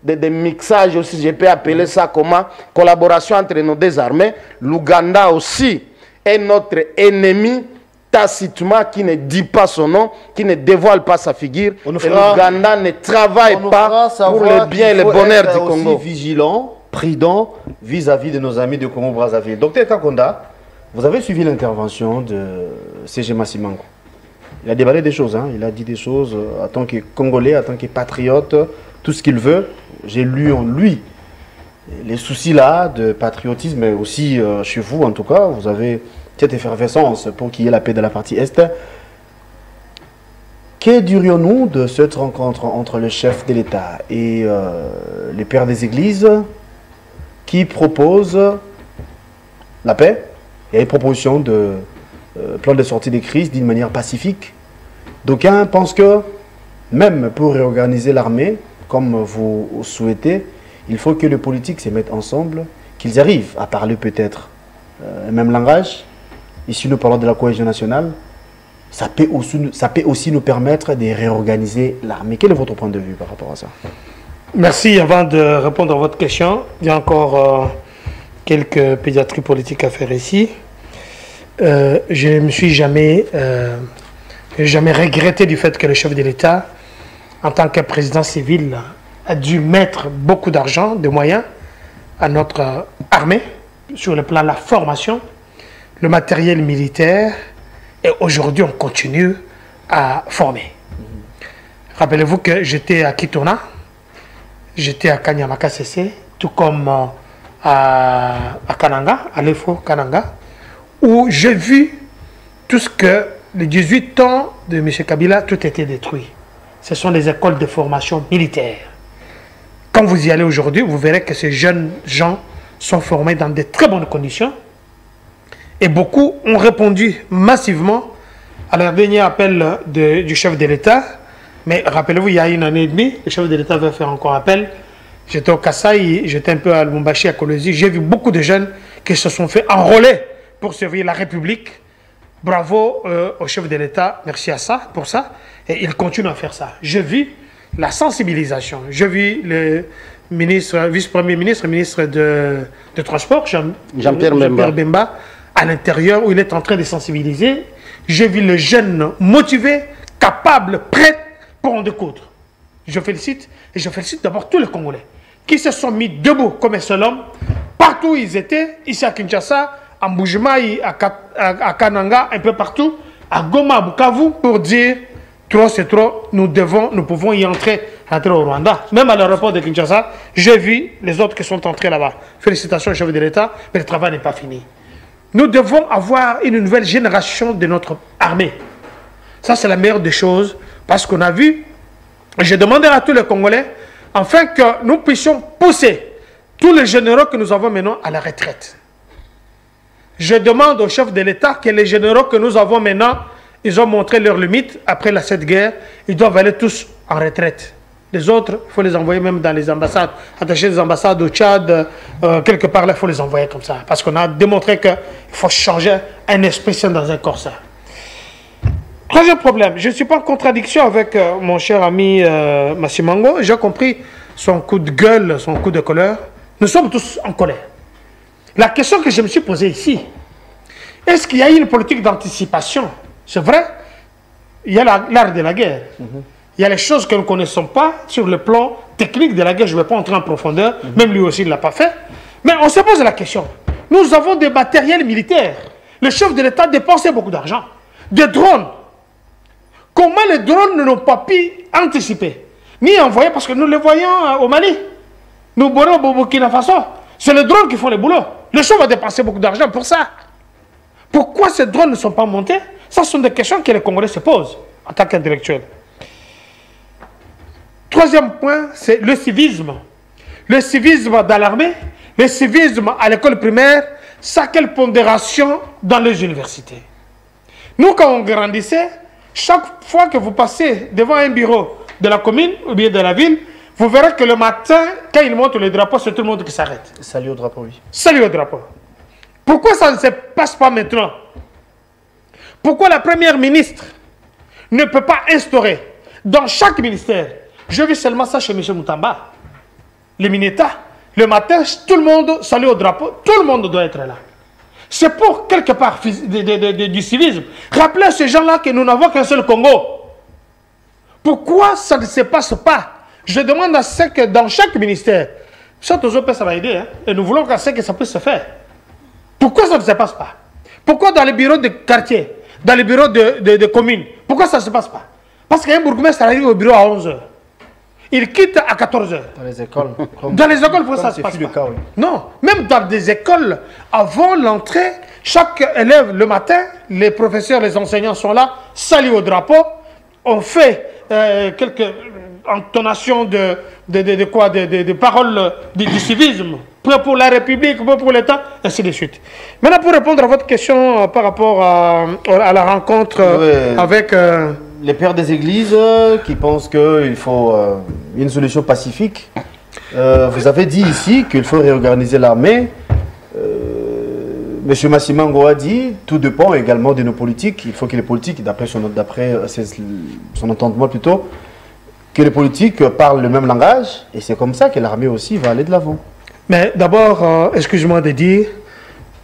Speaker 3: des mixages aussi, je peux appeler ça comment, collaboration entre nos deux armées, l'Ouganda aussi est notre ennemi tacitement qui ne dit pas son nom, qui ne dévoile pas sa figure. Et l'Ouganda ne travaille pas pour le bien et le bonheur du Congo.
Speaker 1: Aussi vigilant, prudent vis-à-vis de nos amis de Congo-Brazzaville. Docteur Kakonda, vous avez suivi l'intervention de C.G. Massimango. Il a déballé des choses, hein. Il a dit des choses en tant que Congolais, en tant que patriote, tout ce qu'il veut. J'ai lu en lui les soucis là de patriotisme, mais aussi chez vous en tout cas, vous avez cette effervescence pour qu'il y ait la paix de la partie Est. Que dirions-nous de cette rencontre entre le chef de l'État et les pères des églises qui proposent la paix? Il y a une proposition de plan de sortie des crises d'une manière pacifique. D'aucuns pensent que même pour réorganiser l'armée, comme vous souhaitez, il faut que les politiques se mettent ensemble, qu'ils arrivent à parler peut-être le même langage. Ici, nous parlons de la cohésion nationale. Ça peut aussi nous permettre de réorganiser l'armée. Quel est votre point de vue par rapport à ça?
Speaker 2: Merci. Avant de répondre à votre question, il y a encore quelques pédiatries politiques à faire ici. Je ne me suis jamais regretté du fait que le chef de l'État, en tant que président civil, a dû mettre beaucoup d'argent, de moyens à notre armée, sur le plan de la formation, le matériel militaire, et aujourd'hui on continue à former. Rappelez-vous que j'étais à Kitona, j'étais à Kanyamaka CC, tout comme à Kananga, à l'EFO Kananga, où j'ai vu tout ce que les 18 ans de M. Kabila, tout était détruit. Ce sont les écoles de formation militaire. Quand vous y allez aujourd'hui, vous verrez que ces jeunes gens sont formés dans de très bonnes conditions. Et beaucoup ont répondu massivement à leur dernier appel du chef de l'État. Mais rappelez-vous, il y a une année et demie, le chef de l'État va faire encore appel. J'étais au Kasaï, j'étais un peu à Lubumbashi, à Kolwezi. J'ai vu beaucoup de jeunes qui se sont fait enrôler pour servir la République. Bravo au chef de l'État, merci à ça, pour ça. Et il continue à faire ça. J'ai vu la sensibilisation, j'ai vu vice-premier ministre, ministre de Transport,
Speaker 3: Jean-Pierre
Speaker 2: Bemba, à l'intérieur où il est en train de sensibiliser. J'ai vu le jeune motivé, capable, prêt pour en découdre. Je félicite, et je félicite d'abord tous les Congolais qui se sont mis debout comme un seul homme, partout où ils étaient, ici à Kinshasa, à Mbujimaï, à Kananga, un peu partout, à Goma, à Bukavu, pour dire trop c'est trop, nous pouvons y entrer au Rwanda. Même à l'aéroport de Kinshasa, j'ai vu les autres qui sont entrés là-bas. Félicitations, chef de l'État, mais le travail n'est pas fini. Nous devons avoir une nouvelle génération de notre armée. Ça, c'est la meilleure des choses, parce qu'on a vu, j'ai demandé à tous les Congolais, afin que nous puissions pousser tous les généraux que nous avons maintenant à la retraite. Je demande au chef de l'État que les généraux que nous avons maintenant, ils ont montré leurs limites après cette guerre, ils doivent aller tous en retraite. Les autres, il faut les envoyer même dans les ambassades, attacher des ambassades au Tchad, quelque part là, il faut les envoyer comme ça. Parce qu'on a démontré qu'il faut changer un esprit sain dans un corps sain. Troisième problème, je ne suis pas en contradiction avec mon cher ami Massimango. J'ai compris son coup de gueule, son coup de colère. Nous sommes tous en colère. La question que je me suis posée ici, est-ce qu'il y a eu une politique d'anticipation? C'est vrai, il y a l'art de la guerre. Il y a les choses que nous ne connaissons pas sur le plan technique de la guerre. Je ne vais pas entrer en profondeur, même lui aussi il ne l'a pas fait. Mais on se pose la question. Nous avons des matériels militaires. Le chef de l'État dépensait beaucoup d'argent. Des drones. Comment les drones ne l'ont pas pu anticiper, ni envoyer, parce que nous les voyons au Mali. Nous voyons au Burkina Faso. C'est les drones qui font le boulot. Le chef va dépenser beaucoup d'argent pour ça. Pourquoi ces drones ne sont pas montés? Ça sont des questions que les Congolais se posent en tant qu'intellectuels. Troisième point, c'est le civisme. Le civisme dans l'armée, le civisme à l'école primaire, ça a quelle pondération dans les universités? Nous, quand on grandissait, chaque fois que vous passez devant un bureau de la commune ou bien de la ville, vous verrez que le matin, quand ils montent le drapeau, c'est tout le monde qui s'arrête.
Speaker 1: Salut au drapeau, oui.
Speaker 2: Salut au drapeau. Pourquoi ça ne se passe pas maintenant? Pourquoi la première ministre ne peut pas instaurer dans chaque ministère? Je vis seulement ça chez M. Moutamba. Le Mineta, le matin, tout le monde salue au drapeau, tout le monde doit être là. C'est pour, quelque part, du civisme. Rappelez à ces gens-là que nous n'avons qu'un seul Congo. Pourquoi ça ne se passe pas? Je demande à ce que dans chaque ministère, ça va aider, hein, et nous voulons qu'à ce que ça puisse se faire. Pourquoi ça ne se passe pas? Pourquoi dans les bureaux de quartier, dans les bureaux de communes, pourquoi ça ne se passe pas? Parce qu'un bourgmestre arrive au bureau à 11 h. Il quitte à 14 h.
Speaker 1: Dans les écoles.
Speaker 2: Dans les écoles, pourquoi ça se passe pas?
Speaker 1: Cas, oui.
Speaker 2: Non, même dans des écoles, avant l'entrée, chaque élève, le matin, les professeurs, les enseignants sont là, saluent au drapeau, on fait quelques intonations de paroles du civisme, pour la République, pour l'État, ainsi de suite. Maintenant, pour répondre à votre question par rapport à la rencontre avec...
Speaker 1: les pères des églises qui pensent qu'il faut une solution pacifique. Vous avez dit ici qu'il faut réorganiser l'armée. M. Massimango a dit, tout dépend également de nos politiques. Il faut que les politiques, d'après son entendement plutôt, que les politiques parlent le même langage. Et c'est comme ça que l'armée aussi va aller de l'avant. Mais d'abord, excuse-moi de dire,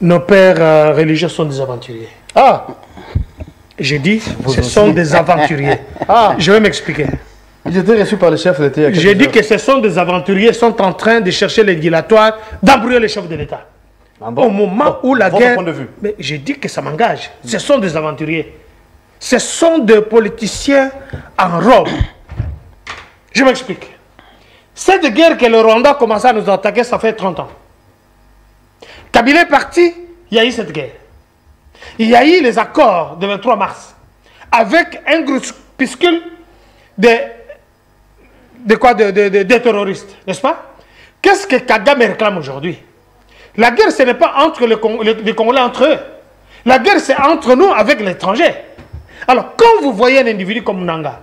Speaker 1: nos pères religieux sont des aventuriers. Ah! J'ai dit, ce sont des aventuriers. Ah, je vais m'expliquer. Ils étaient reçus par le chef de l'État. J'ai dit que ce sont des aventuriers, sont en train de chercher les dilatoires, d'embrouiller le chef de l'État. Ah bon? Au moment où la guerre... Mais j'ai dit que ça m'engage. Ce sont des aventuriers. Ce sont des politiciens en robe. Je m'explique. Cette guerre que le Rwanda a commencé à nous attaquer, ça fait 30 ans. Kabila est parti, il y a eu cette guerre. Il y a eu les accords du 23 mars avec un groupuscule de terroristes, n'est-ce pas? Qu'est-ce que Kagame réclame aujourd'hui? La guerre, ce n'est pas entre les Congolais entre eux. La guerre, c'est entre nous avec l'étranger. Alors, quand vous voyez un individu comme Nanga,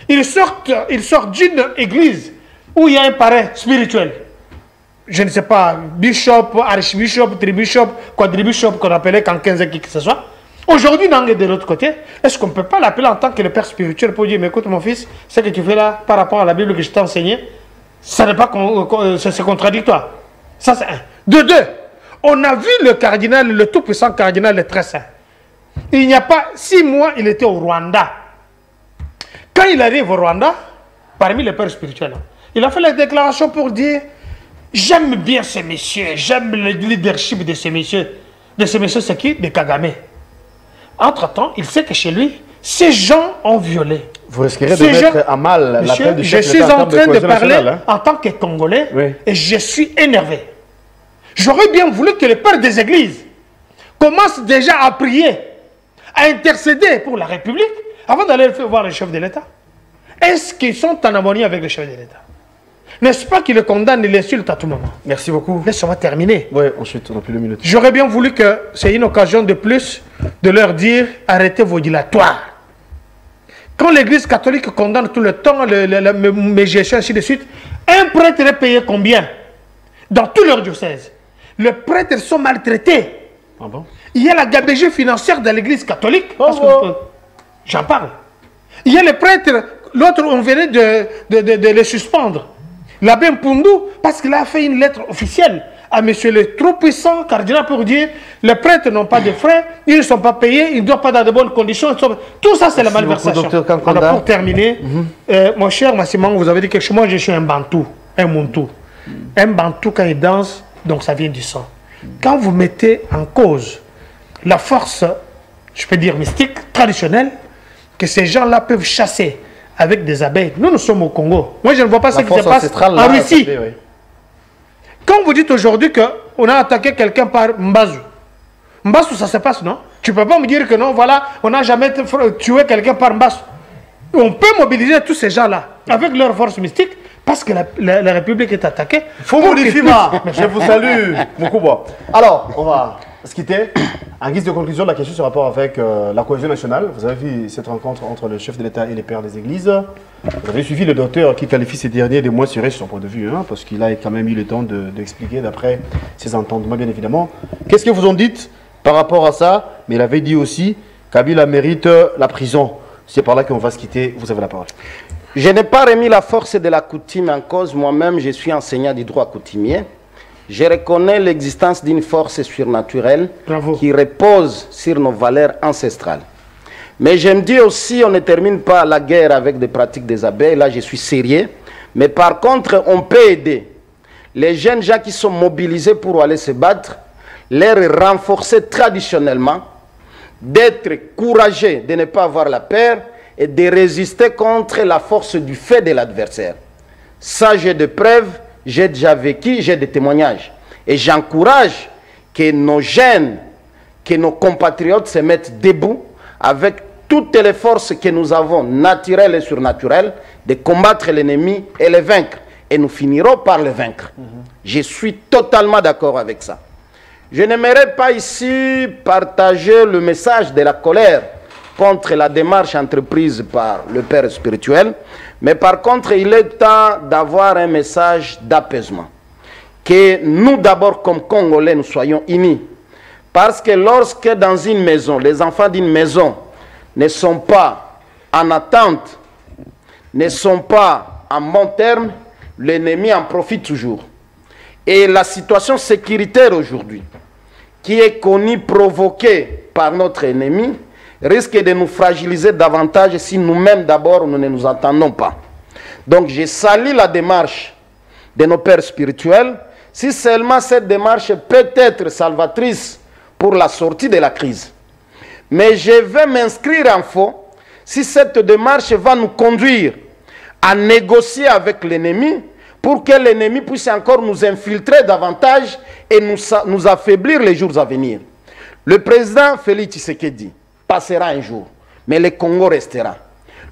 Speaker 1: il sort d'une église où il y a un parrain spirituel. Je ne sais pas, bishop, archbishop, tribishop, quadribishop, qu'on appelait quand 15 qui que ce soit. Aujourd'hui, Nanga est de l'autre côté. Est-ce qu'on ne peut pas l'appeler en tant que le père spirituel pour dire, mais écoute mon fils, ce que tu fais là par rapport à la Bible que je t'ai enseignée,
Speaker 2: Ça n'est pas c'est contradictoire. Ça, c'est un. De deux, on a vu le cardinal, le tout-puissant cardinal, le très saint. Il n'y a pas 6 mois, il était au Rwanda. Quand il arrive au Rwanda, parmi les pères spirituels, il a fait la déclaration pour dire j'aime bien ces messieurs, j'aime le leadership de ces messieurs. De ces messieurs, c'est qui? De Kagame. Entre-temps, il sait que chez lui, ces gens ont violé.
Speaker 1: Vous risquerez de mettre à mal l'appel du chef
Speaker 2: je suis en train de parler
Speaker 1: hein?
Speaker 2: en tant que Congolais,
Speaker 1: oui.
Speaker 2: Et je suis énervé. J'aurais bien voulu que les pères des églises commencent déjà à prier, à intercéder pour la République, avant d'aller voir le chef de l'État. Est-ce qu'ils sont en harmonie avec le chef de l'État? N'est-ce pas qu'ils le condamnent et l'insultent à tout moment?
Speaker 1: Merci beaucoup.
Speaker 2: Laisse-moi terminer.
Speaker 1: Oui, ensuite, on n'a plus de minutes.
Speaker 2: J'aurais bien voulu que c'est une occasion de plus de leur dire arrêtez vos dilatoires. Quand l'Église catholique condamne tout le temps mes gestions, ainsi de suite, un prêtre est payé combien? Dans tous leurs diocèses. Les prêtres sont maltraités.
Speaker 1: Ah bon?
Speaker 2: Il y a la gabegie financière de l'Église catholique.
Speaker 1: Oh,
Speaker 2: j'en parle. Il y a les prêtres, l'autre, on venait de les suspendre. L'abbé Mpundu, parce qu'il a fait une lettre officielle à monsieur le trop puissant cardinal pour dire les prêtres n'ont pas de frais, ils ne sont pas payés, ils ne doivent pas dans de bonnes conditions. Tout ça, c'est la malversation. Alors, pour terminer, mon cher Massimang, vous avez dit quelque chose. Moi, je suis un Bantou, un Muntu. Un Bantou, quand il danse, donc ça vient du sang. Quand vous mettez en cause la force, je peux dire mystique, traditionnelle, que ces gens-là peuvent chasser avec des abeilles. Nous sommes au Congo. Moi, je ne vois pas ce qui se passe en Russie. Oui. Quand vous dites aujourd'hui qu'on a attaqué quelqu'un par Mbazu, Mbazu, ça se passe, non? Tu ne peux pas me dire que non, voilà, on n'a jamais tué quelqu'un par Mbazu. On peut mobiliser tous ces gens-là avec leur force mystique parce que la République est attaquée.
Speaker 1: Faut modifier, je vous salue, Moukouba. Alors, on va se quitter. En guise de conclusion, la question sur rapport avec la cohésion nationale. Vous avez vu cette rencontre entre le chef de l'État et les pères des églises. Vous avez suivi le docteur qui qualifie ces derniers de moins sur son point de vue, hein, parce qu'il a quand même eu le temps d'expliquer d'après ses entendements, bien évidemment. Qu'est-ce que vous en dites par rapport à ça? Mais il avait dit aussi Kabila mérite la prison. C'est par là qu'on va se quitter. Vous avez la parole.
Speaker 3: Je n'ai pas remis la force de la coutume en cause. Moi-même, je suis enseignant du droit coutumier. Je reconnais l'existence d'une force surnaturelle qui repose sur nos valeurs ancestrales. Mais je me dis aussi, on ne termine pas la guerre avec des pratiques des abeilles. Là, je suis sérieux. Mais par contre, on peut aider les jeunes gens qui sont mobilisés pour aller se battre, les renforcer traditionnellement, d'être courageux, de ne pas avoir la peur et de résister contre la force du fait de l'adversaire. Ça, j'ai des preuves. J'ai déjà vécu, j'ai des témoignages. Et j'encourage que nos jeunes, que nos compatriotes se mettent debout avec toutes les forces que nous avons, naturelles et surnaturelles, de combattre l'ennemi et le vaincre. Et nous finirons par le vaincre. Je suis totalement d'accord avec ça. Je n'aimerais pas ici partager le message de la colère contre la démarche entreprise par le père spirituel. Mais par contre, il est temps d'avoir un message d'apaisement. Que nous, d'abord, comme Congolais, nous soyons unis. Parce que lorsque dans une maison, les enfants d'une maison ne sont pas en attente, ne sont pas en bon terme, l'ennemi en profite toujours. Et la situation sécuritaire aujourd'hui, qui est connue, provoquée par notre ennemi, risque de nous fragiliser davantage si nous-mêmes d'abord nous ne nous entendons pas. Donc je salue la démarche de nos pères spirituels, si seulement cette démarche peut être salvatrice pour la sortie de la crise. Mais je vais m'inscrire en faux si cette démarche va nous conduire à négocier avec l'ennemi pour que l'ennemi puisse encore nous infiltrer davantage et nous affaiblir les jours à venir. Le président Félix Tshisekedi passera un jour, mais le Congo restera.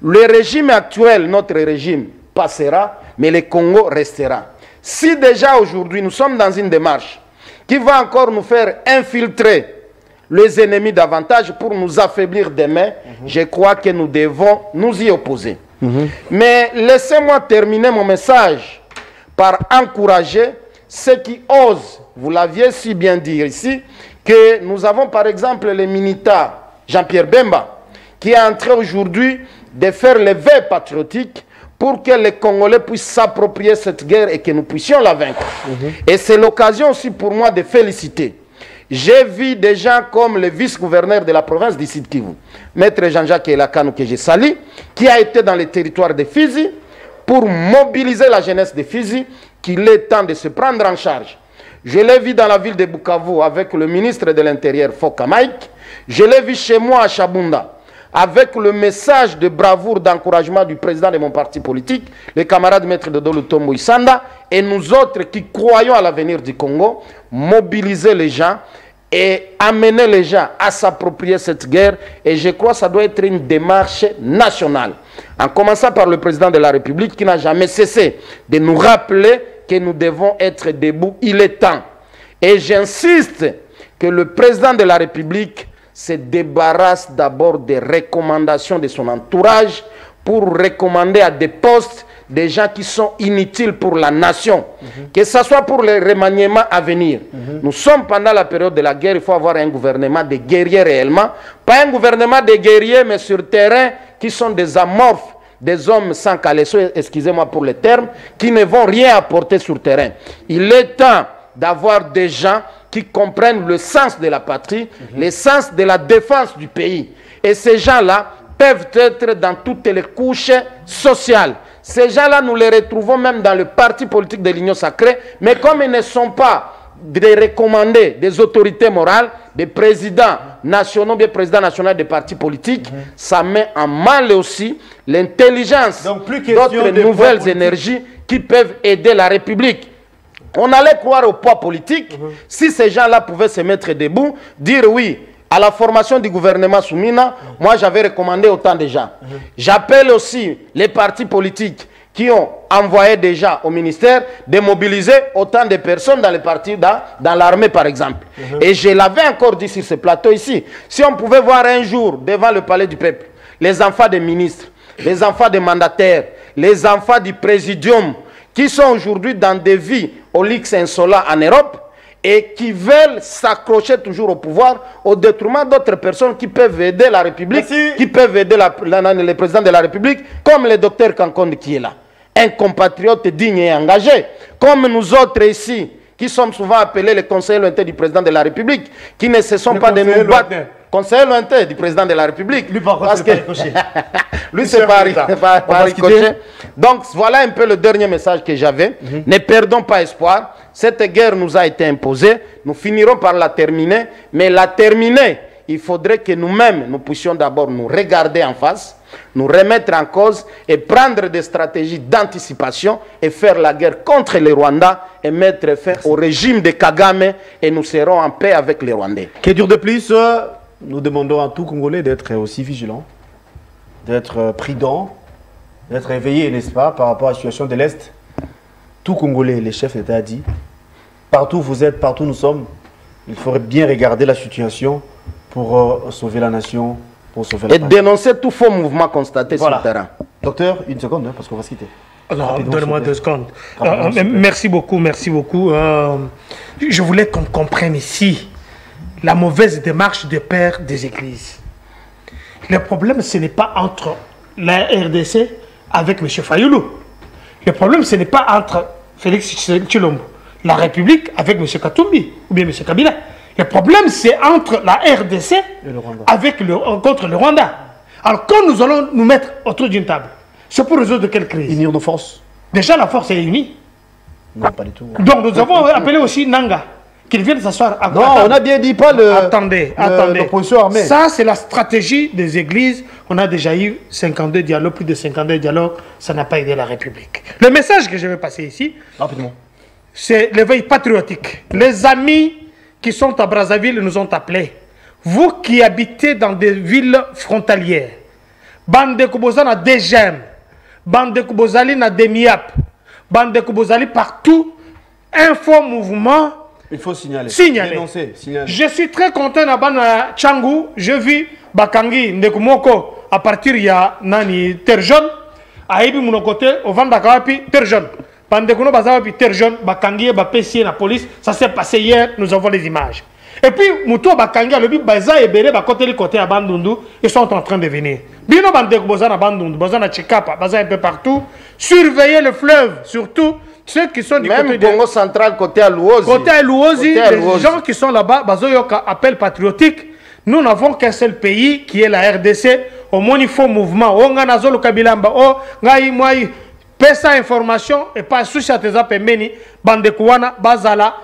Speaker 3: Le régime actuel, notre régime, passera, mais le Congo restera. Si déjà aujourd'hui nous sommes dans une démarche qui va encore nous faire infiltrer les ennemis davantage pour nous affaiblir demain, je crois que nous devons nous y opposer. Mais laissez-moi terminer mon message par encourager ceux qui osent, vous l'aviez si bien dit ici, que nous avons par exemple les Minita, Jean-Pierre Bemba, qui est en train aujourd'hui de faire l'éveil patriotique pour que les Congolais puissent s'approprier cette guerre et que nous puissions la vaincre. Et c'est l'occasion aussi pour moi de féliciter. J'ai vu des gens comme le vice-gouverneur de la province d'Issid Kivu, Maître Jean-Jacques Elakano, que j'ai sali, qui a été dans les territoires de Fizi pour mobiliser la jeunesse de Fizi, qu'il est temps de se prendre en charge. Je l'ai vu dans la ville de Bukavu avec le ministre de l'Intérieur, Foka Mike. Je l'ai vu chez moi à Chabunda, avec le message de bravoure, d'encouragement du président de mon parti politique, le camarade Maître Dodo Lutombo Isanda, et nous autres qui croyons à l'avenir du Congo, mobiliser les gens et amener les gens à s'approprier cette guerre. Et je crois que ça doit être une démarche nationale. En commençant par le président de la République qui n'a jamais cessé de nous rappeler que nous devons être debout. Il est temps. Et j'insiste que le président de la République se débarrasse d'abord des recommandations de son entourage pour recommander à des postes des gens qui sont inutiles pour la nation, que ce soit pour les remaniements à venir. Nous sommes pendant la période de la guerre, il faut avoir un gouvernement de guerriers réellement, pas un gouvernement de guerriers, mais sur terrain, qui sont des amorphes, des hommes sans caleçon, excusez-moi pour le terme, qui ne vont rien apporter sur terrain. Il est temps d'avoir des gens qui comprennent le sens de la patrie, le sens de la défense du pays. Et ces gens-là peuvent être dans toutes les couches sociales. Ces gens-là, nous les retrouvons même dans le parti politique de l'Union sacrée, mais comme ils ne sont pas des recommandés des autorités morales, des présidents nationaux, des présidents nationaux des partis politiques, ça met en mal aussi l'intelligence d'autres nouvelles énergies qui peuvent aider la République. On allait croire au poids politique si ces gens-là pouvaient se mettre debout, dire oui, à la formation du gouvernement Soumina, moi j'avais recommandé autant de gens. J'appelle aussi les partis politiques qui ont envoyé déjà au ministère de mobiliser autant de personnes dans les partis, dans l'armée par exemple. Et je l'avais encore dit sur ce plateau ici. Si on pouvait voir un jour devant le palais du peuple, les enfants des ministres, les enfants des mandataires, les enfants du présidium, qui sont aujourd'hui dans des vies au luxe insolent en Europe, et qui veulent s'accrocher toujours au pouvoir au détriment d'autres personnes qui peuvent aider la République, qui peuvent aider le président de la République, comme le docteur Kankonde qui est là. Un compatriote digne et engagé, comme nous autres ici, qui sommes souvent appelés les conseillers lointains du président de la République, qui ne se sont pas de nous battre. Conseiller lointain du président de la République. Lui, parce que lui, c'est pas ricochet. Donc, voilà un peu le dernier message que j'avais. Ne perdons pas espoir. Cette guerre nous a été imposée. Nous finirons par la terminer. Mais la terminer, il faudrait que nous-mêmes, nous puissions d'abord nous regarder en face, nous remettre en cause et prendre des stratégies d'anticipation et faire la guerre contre les Rwandais et mettre fin au régime de Kagame, et nous serons en paix avec les Rwandais.
Speaker 1: Que dure de plus, nous demandons à tout Congolais d'être aussi vigilant, d'être prudent, d'être éveillé, n'est-ce pas, par rapport à la situation de l'Est. Tout Congolais, les chefs d'État a dit, partout où vous êtes, partout où nous sommes, il faudrait bien regarder la situation pour sauver la nation, pour sauver la patrie.
Speaker 3: Et dénoncer tout faux mouvement constaté sur le terrain.
Speaker 1: Docteur, une seconde, hein, parce qu'on va se quitter.
Speaker 2: Alors, donne-moi 2 secondes. Merci beaucoup, merci beaucoup. Je voulais qu'on comprenne ici la mauvaise démarche des pères des églises. Le problème, ce n'est pas entre la RDC avec M. Fayoulou. Le problème, ce n'est pas entre Félix Tshilombo, la République avec M. Katumbi ou bien M. Kabila. Le problème, c'est entre la RDC et le Rwanda. Contre le Rwanda. Alors, quand nous allons nous mettre autour d'une table, c'est pour résoudre quelle crise?
Speaker 1: Unir nos forces.
Speaker 2: Déjà, la force est unie.
Speaker 1: Non, pas du tout.
Speaker 2: Donc, nous avons appelé aussi Nanga, qu'il vienne s'asseoir.
Speaker 1: Non, on a bien dit pas le...
Speaker 2: Attendez.
Speaker 1: L'opposition armée.
Speaker 2: Ça, c'est la stratégie des églises. On a déjà eu 52 dialogues, plus de 52 dialogues. Ça n'a pas aidé la République. Le message que je vais passer ici,
Speaker 1: rapidement,
Speaker 2: c'est l'éveil patriotique. Les amis qui sont à Brazzaville nous ont appelés. Vous qui habitez dans des villes frontalières, Bande Kubozana des Gemmes, Bande Kubozali na Demiap, Bande Kubozali partout, un faux mouvement.
Speaker 1: Il faut signaler.
Speaker 2: Dénoncer, signaler. Je suis très content à Tchangou. Je vis Bakangi Ndekumoko à partir il y a Nani Terjon. À Ibi Mounokote, au Vandakawapi, Terjon. Bandekuno Bazawapi, Terjon, Bakangi, Bapessi, la police. Ça s'est passé hier, nous avons les images. Et puis, Moutou Bakanga, le Baza et Béré, côté à Bandundu, ils sont en train de venir. Bino Bandek Bozana Bandundu, Bozana Chikapa, Baza un peu partout. Surveiller le fleuve, surtout ceux qui sont du
Speaker 3: même
Speaker 2: côté
Speaker 3: Congo central, côté à Louosi.
Speaker 2: Côté à Louosi, les gens qui sont là-bas, Bazoyoka appel patriotique. Nous n'avons qu'un seul pays qui est la RDC. Au moins, il faut mouvement. On a Nazolo Kabilamba, oh, Ngai Moi, pesa information et pas sous Chateza Pemeni, Bandekouana, Bazala.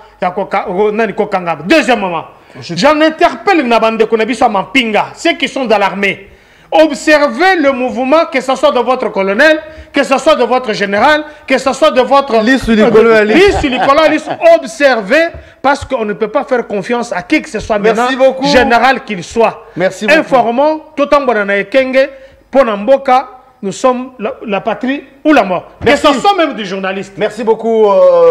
Speaker 2: Deuxièmement, j'en interpelle ceux qui sont dans l'armée. Observez le mouvement, que ce soit de votre colonel, que ce soit de votre général, que ce soit de votre
Speaker 1: liste.
Speaker 2: Observez, parce qu'on ne peut pas faire confiance à qui que ce soit maintenant,
Speaker 1: beaucoup.
Speaker 2: Général qu'il soit.
Speaker 1: Merci beaucoup.
Speaker 2: Informons, tout en Kenge, Ponamboka, nous sommes la patrie ou la mort. Mais ce sont même des journalistes.
Speaker 1: Merci beaucoup,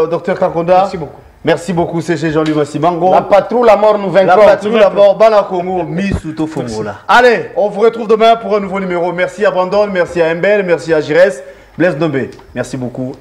Speaker 1: Dr Kankonda.
Speaker 2: Merci beaucoup.
Speaker 1: Merci beaucoup, c'est chez Jean-Louis Massimango.
Speaker 3: La patrouille, la mort nous vaincrons.
Speaker 1: La patrouille, la mort, Bana Congo, Misuto Fongola. Allez, on vous retrouve demain pour un nouveau numéro. Merci à Brandon, merci à Mbel, merci à Jires, Blaise Dombe. Merci beaucoup.